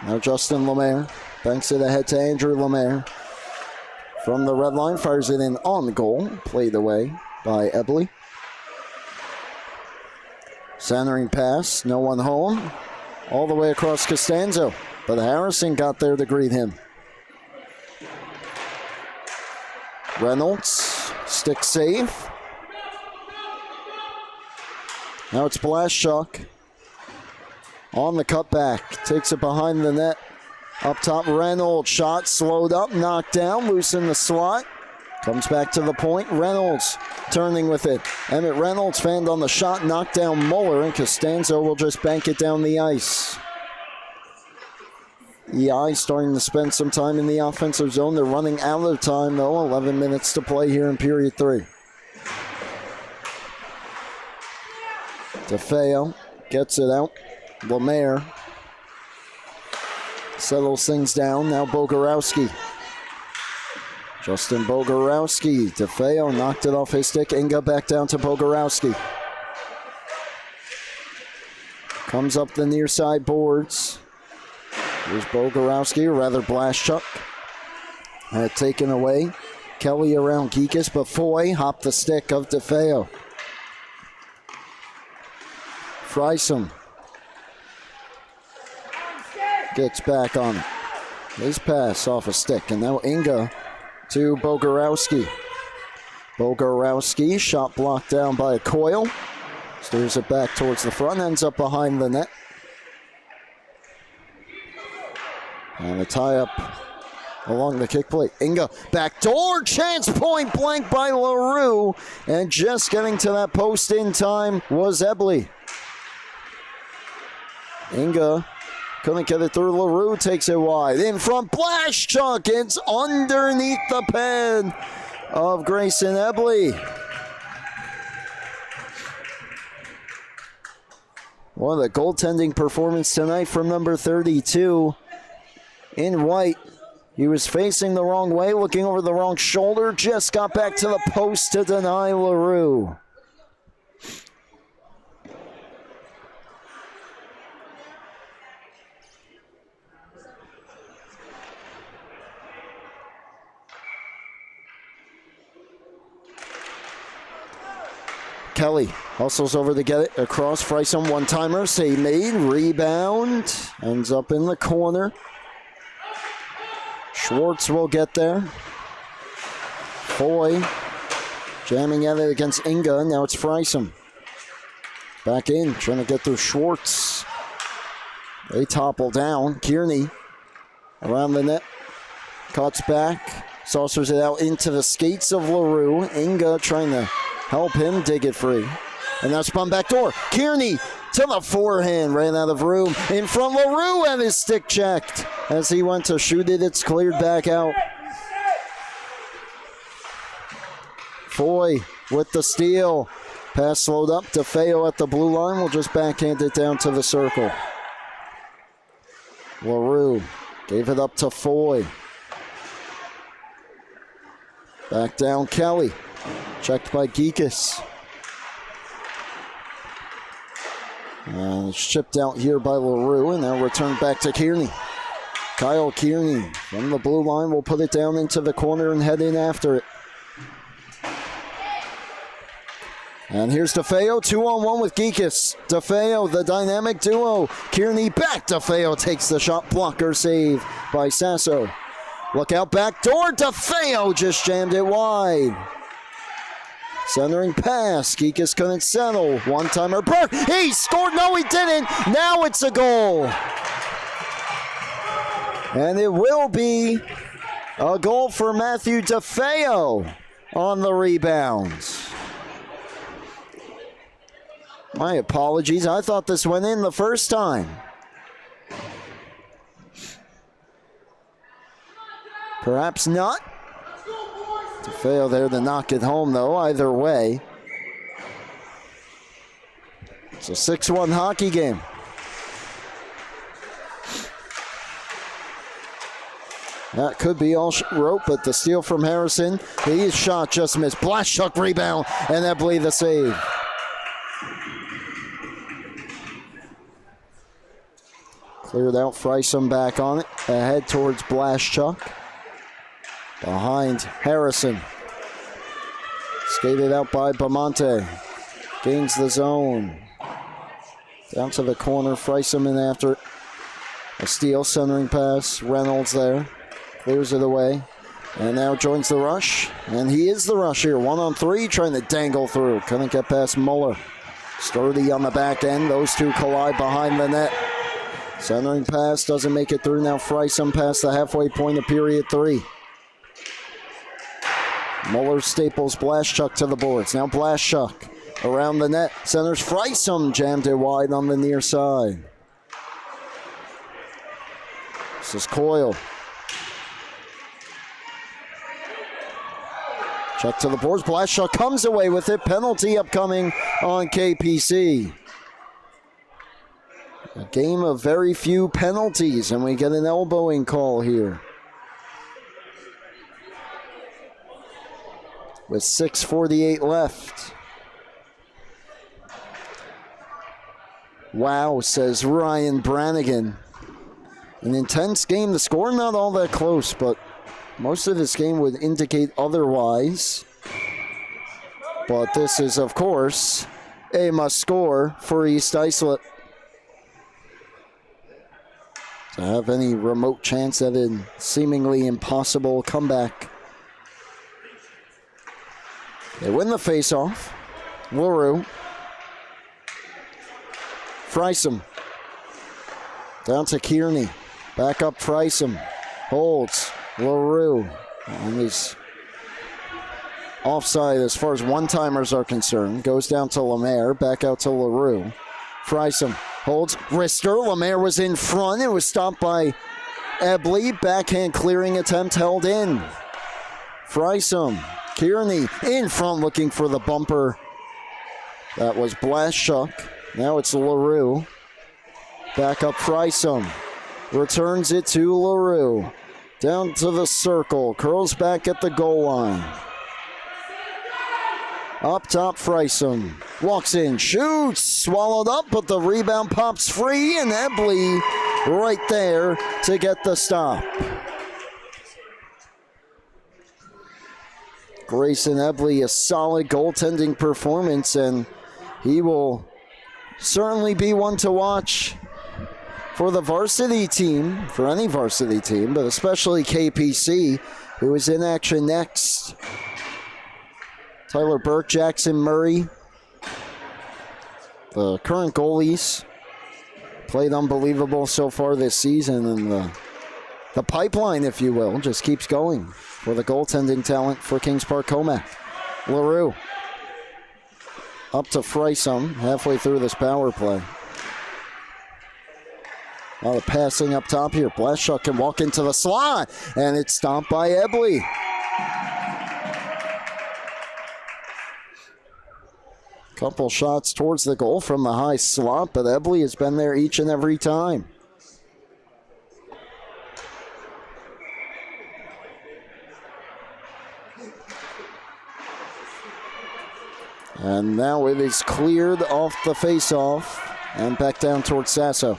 Now Justin Lemaire banks it ahead to Andrew Lemaire. From the red line, fires it in on goal. Played away by Ebley. Centering pass, no one home. All the way across Costanzo. But Harrison got there to greet him. Reynolds, stick safe. Now it's Blaschuk. On the cutback, takes it behind the net. Up top, Reynolds, shot slowed up, knocked down, loose in the slot. Comes back to the point, Reynolds turning with it. Emmett Reynolds fanned on the shot, knocked down Muller, and Costanzo will just bank it down the ice. EI starting to spend some time in the offensive zone. They're running out of time, though. 11 minutes to play here in period 3. DeFeo gets it out. Lemaire settles things down. Now Bogorowski. Justin Bogorowski. DeFeo knocked it off his stick. Inga back down to Bogorowski. Comes up the near side boards. Here's Bogorowski, or rather Blaschuk. Had taken away. Kelly around Geekus, but Foy hopped the stick of DeFeo. Friesen gets back on it. His pass off a stick, and now Inga to Bogorowski. Bogorowski, shot blocked down by Coyle. Steers it back towards the front, ends up behind the net. And a tie-up along the kick plate. Inga, backdoor chance, point blank by LaRue. And just getting to that post in time was Ebley. Inga couldn't get it through. LaRue takes it wide. In front, Blaschuk. It's underneath the pen of Grayson Ebley. What a goaltending performance tonight from number 32. In white, he was facing the wrong way, looking over the wrong shoulder, just got back to the post to deny LaRue. Kelly hustles over to get it across. Friesen one-timer, save made, rebound, ends up in the corner. Schwartz will get there. Foy jamming at it against Inga. Now it's Friesen. Back in, trying to get through Schwartz. They topple down. Kearney around the net. Cuts back. Saucers it out into the skates of LaRue. Inga trying to help him dig it free. And now spun back door. Kearney to the forehand. Ran out of room. In front, LaRue had his stick checked. As he went to shoot it, it's cleared back out. Foy with the steal. Pass slowed up. DeFeo at the blue line will just backhand it down to the circle. LaRue gave it up to Foy. Back down Kelly. Checked by Geekus. And it's chipped out here by LaRue, and now returned back to Kearney. Kyle Kearney from the blue line will put it down into the corner and head in after it. And here's DeFeo, 2-on-1 with Geekus. DeFeo, the dynamic duo. Kearney back. DeFeo takes the shot. Blocker save by Sasso. Look out back door. DeFeo just jammed it wide. Centering pass. Geekus couldn't settle. One-timer. Burke. He scored. No, he didn't. Now it's a goal. And it will be a goal for Matthew DeFeo on the rebounds. My apologies. I thought this went in the first time. Perhaps not. DeFeo there to knock it home, though, either way. It's a 6-1 hockey game. That could be all rope, but the steal from Harrison. His shot just missed. Blashchuk rebound, and Ebley the save. Cleared out, Friesen back on it. Ahead towards Blashchuk. Behind Harrison. Skated out by Bamonte. Gains the zone. Down to the corner, Friesen in after it. A steal, centering pass. Reynolds there. Clears it away. And now joins the rush. And he is the rush here. 1-on-3, trying to dangle through. Couldn't get past Muller. Sturdy on the back end. Those two collide behind the net. Centering pass doesn't make it through. Now Friesen past the halfway point of period 3. Muller staples Blashchuk to the boards. Now Blashchuk around the net. Centers Friesen jammed it wide on the near side. This is Coyle. Check to the boards. Blashchuk comes away with it. Penalty upcoming on KPC. A game of very few penalties, and we get an elbowing call here. With 6:48 left. Wow, says Ryan Brannigan. An intense game. The score not all that close, but most of this game would indicate otherwise. But this is, of course, a must score for East Islip. To have any remote chance at a seemingly impossible comeback. They win the faceoff. LaRue. Friesen. Down to Kearney. Back up Friesen. Holds. LaRue. And he's offside as far as one-timers are concerned. Goes down to Lemaire. Back out to LaRue. Friesen. Holds. Rister. Lemaire was in front. It was stopped by Ebley. Backhand clearing attempt held in. Friesen. Kearney in front looking for the bumper. That was Blashchuk. Now it's LaRue. Back up Friesen. Returns it to LaRue. Down to the circle. Curls back at the goal line. Up top Friesen. Walks in. Shoots. Swallowed up, but the rebound pops free, and Ebley right there to get the stop. Grayson Ebley, a solid goaltending performance, and he will certainly be one to watch for the varsity team, for any varsity team, but especially KPC, who is in action next. Tyler Burke, Jackson Murray, the current goalies, played unbelievable so far this season, and the pipeline, if you will, just keeps going for the goaltending talent for Kings Park Commack. LaRue up to Frysum halfway through this power play. A lot of passing up top here. Blashuk can walk into the slot, and it's stopped by Ebley. Couple shots towards the goal from the high slot, but Ebley has been there each and every time. And now it is cleared off the face-off and back down towards Sasso.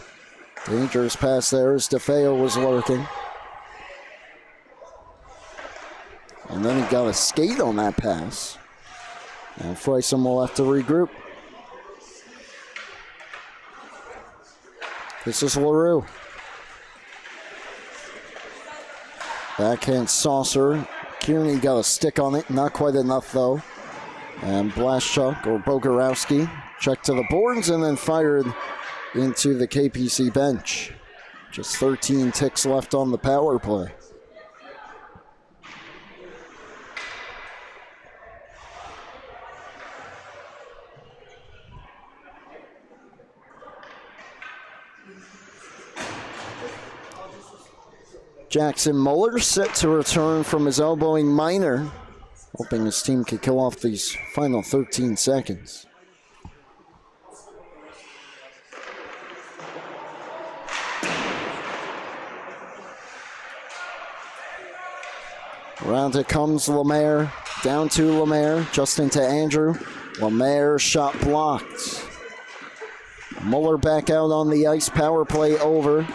Dangerous pass there as DeFeo was lurking. And then he got a skate on that pass. And Frysum will have to regroup. This is LaRue. Backhand saucer. Kearney got a stick on it. Not quite enough, though. And Blashchuk, or Bogorowski, checked to the boards and then fired into the KPC bench. Just 13 ticks left on the power play. Jackson Muller set to return from his elbowing minor, hoping his team could kill off these final 13 seconds. Around it comes Lemaire, down to Lemaire, just into Andrew. Lemaire shot blocked. Muller back out on the ice, power play over.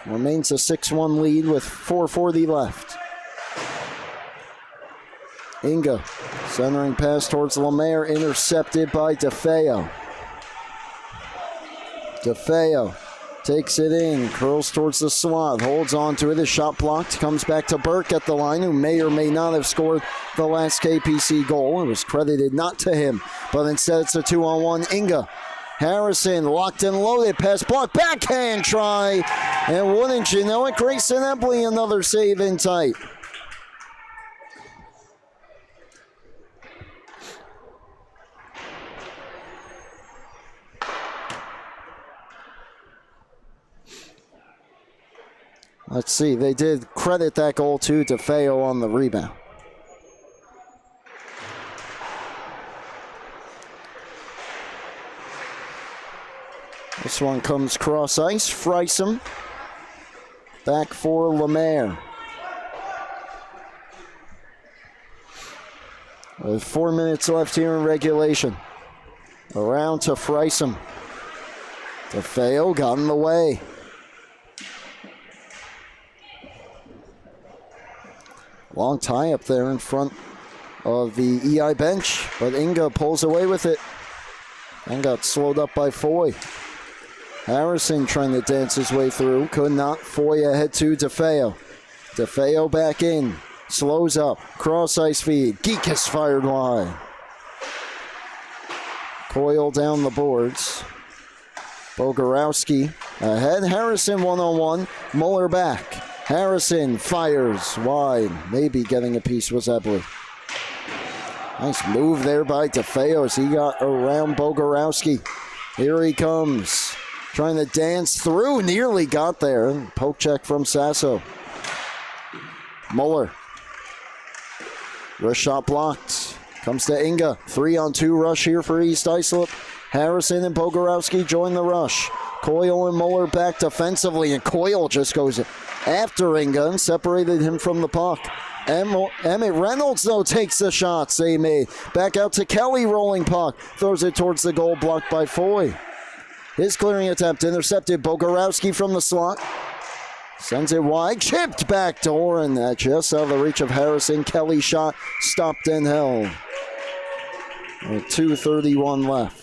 Remains a 6-1 lead with 4:40 left. Inga, centering pass towards Lemaire, intercepted by DeFeo. DeFeo takes it in, curls towards the slot, holds on to it, his shot blocked, comes back to Burke at the line, who may or may not have scored the last KPC goal. It was credited not to him, but instead it's a 2-on-1. Inga, Harrison locked and loaded, pass blocked, backhand try, and wouldn't you know it, Grayson Ebley another save in tight. Let's see, they did credit that goal to DeFeo on the rebound. This one comes cross ice, Frysum. Back for Lemaire. With 4 minutes left here in regulation. Around to Frysum. DeFeo got in the way. Long tie up there in front of the EI bench, but Inga pulls away with it and got slowed up by Foy. Harrison trying to dance his way through, could not. Foy ahead to DeFeo. DeFeo back in, slows up, cross ice feed. Geek is fired wide. Coyle down the boards. Bogorowski ahead. Harrison 1-on-1. Muller back. Harrison fires wide. Maybe getting a piece was Ebley. Nice move there by DeFeo as he got around Bogorowski. Here he comes. Trying to dance through. Nearly got there. Poke check from Sasso. Muller. Wrist shot blocked. Comes to Inga. 3-on-2 rush here for East Islip. Harrison and Bogorowski join the rush. Coyle and Muller back defensively, and Coyle just goes after Inga and separated him from the puck. Emmett Reynolds, though, takes the shot. Save made. Back out to Kelly, rolling puck. Throws it towards the goal, blocked by Foy. His clearing attempt intercepted. Bogorowski from the slot. Sends it wide. Chipped back to Oren. Just out of the reach of Harrison. Kelly shot stopped and held. With 2:31 left.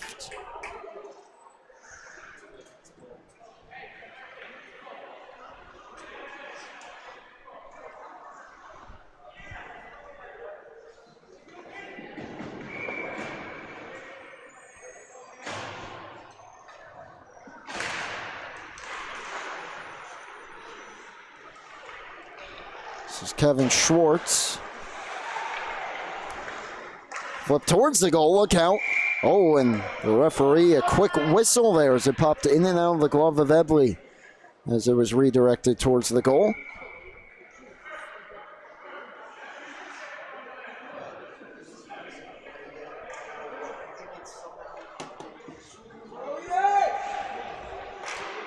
This is Kevin Schwartz. Flip towards the goal, look out. Oh, and the referee, a quick whistle there as it popped in and out of the glove of Ebley as it was redirected towards the goal.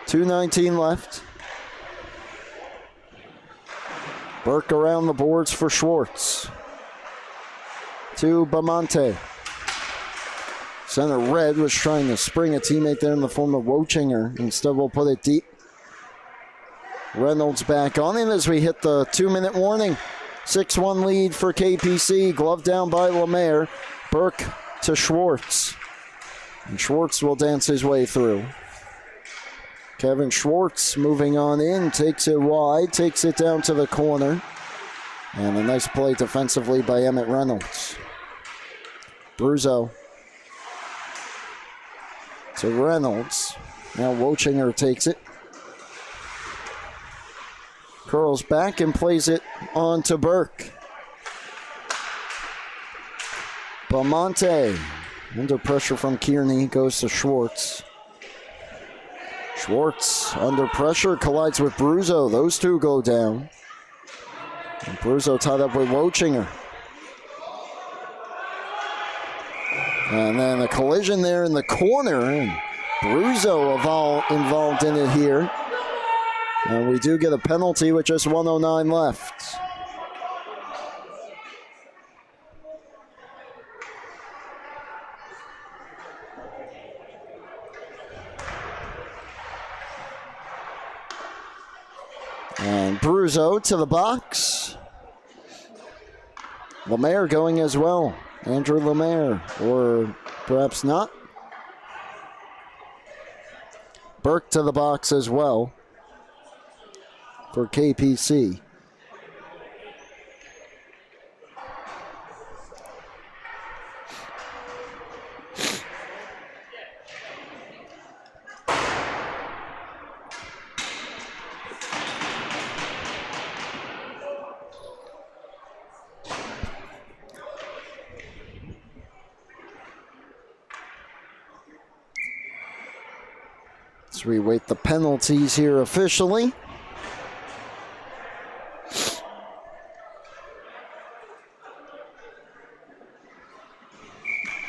.2:19 left. Burke around the boards for Schwartz. To Bamonte. Center Red was trying to spring a teammate there in the form of Wochinger. Instead, we'll put it deep. Reynolds back on it as we hit the 2-minute warning. 6-1 lead for KPC. Glove down by Lemaire. Burke to Schwartz. And Schwartz will dance his way through. Kevin Schwartz moving on in, takes it wide, takes it down to the corner. And a nice play defensively by Emmett Reynolds. Bruzo to Reynolds. Now Wochinger takes it. Curls back and plays it on to Burke. Bamonte, under pressure from Kearney, goes to Schwartz. Schwartz under pressure, collides with Bruzo. Those two go down. And Bruzo tied up with Wochinger. And then a collision there in the corner. And Bruzo involved in it here. And we do get a penalty with just 1:09 left. And Bruzo to the box. Lemaire going as well. Andrew Lemaire, or perhaps not. Burke to the box as well for KPC. As we wait the penalties here officially.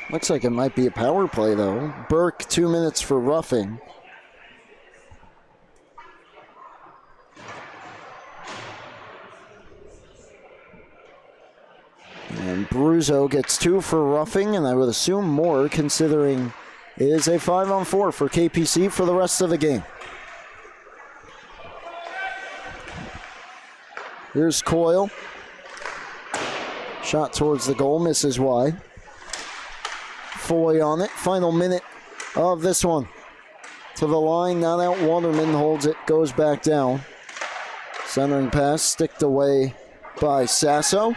Looks like it might be a power play though. Burke, 2 minutes for roughing. And Bruzo gets 2 for roughing, and I would assume more considering it is a 5-on-4 for KPC for the rest of the game. Here's Coyle. Shot towards the goal, misses wide. Foy on it. Final minute of this one. To the line, not out. Waterman holds it, goes back down. Centering pass, sticked away by Sasso.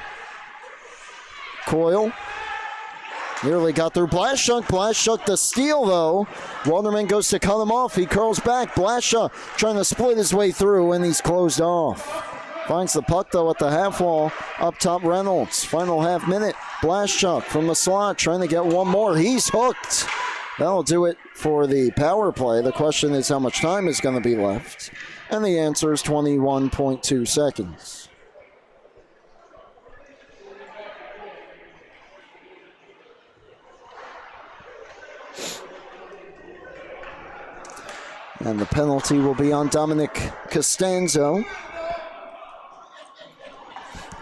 Coyle. Nearly got through Blaszczuk the steal though. Waterman goes to cut him off. He curls back. Blaszczuk trying to split his way through and he's closed off. Finds the puck though at the half wall. Up top Reynolds. Final half minute. Blaszczuk from the slot trying to get one more. He's hooked. That'll do it for the power play. The question is how much time is going to be left. And the answer is 21.2 seconds. And the penalty will be on Dominic Costanzo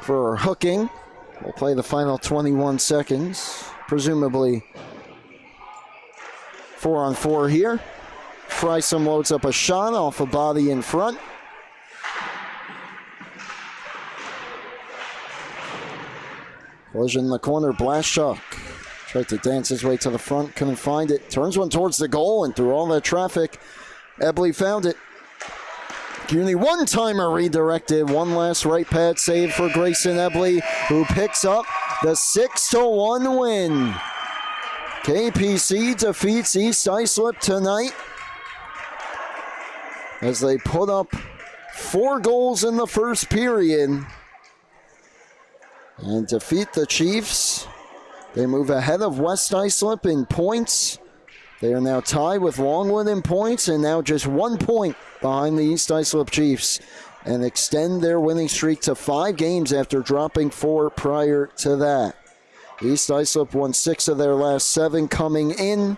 for hooking. We'll play the final 21 seconds, presumably 4-on-4 here. Frysom loads up a shot off a body in front. Collision in the corner, Blaszczuk tried to dance his way to the front, couldn't find it. Turns one towards the goal, and through all that traffic, Ebley found it. Kearney one-timer redirected. One last right pad save for Grayson Ebley, who picks up the 6-1 win. KPC defeats East Islip tonight as they put up 4 goals in the first period and defeat the Chiefs. They move ahead of West Islip in points. They are now tied with Longwood in points and now just 1 point behind the East Islip Chiefs and extend their winning streak to 5 games after dropping 4 prior to that. East Islip won 6 of their last 7 coming in.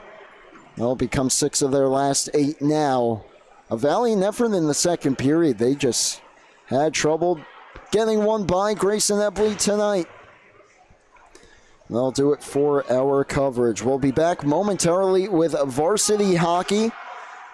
Well, it becomes 6 of their last 8 now. A valiant effort in the second period. They just had trouble getting one by Grayson Ebley tonight. That'll do it for our coverage. We'll be back momentarily with varsity hockey.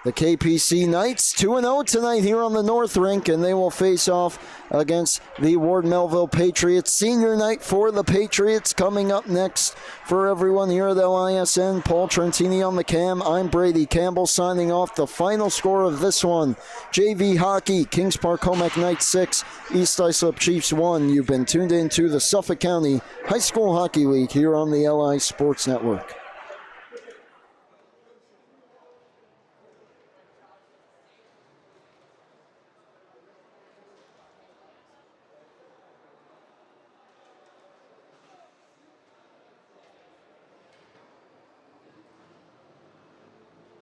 The KPC Knights 2-0 tonight here on the North Rink, and they will face off against the Ward Melville Patriots. Senior night for the Patriots coming up next for everyone here at LISN. Paul Trentini on the cam. I'm Brady Campbell signing off. The final score of this one, JV Hockey, Kings Park Commack Knights 6, East Islip Chiefs 1. You've been tuned into the Suffolk County High School Hockey League here on the LI Sports Network.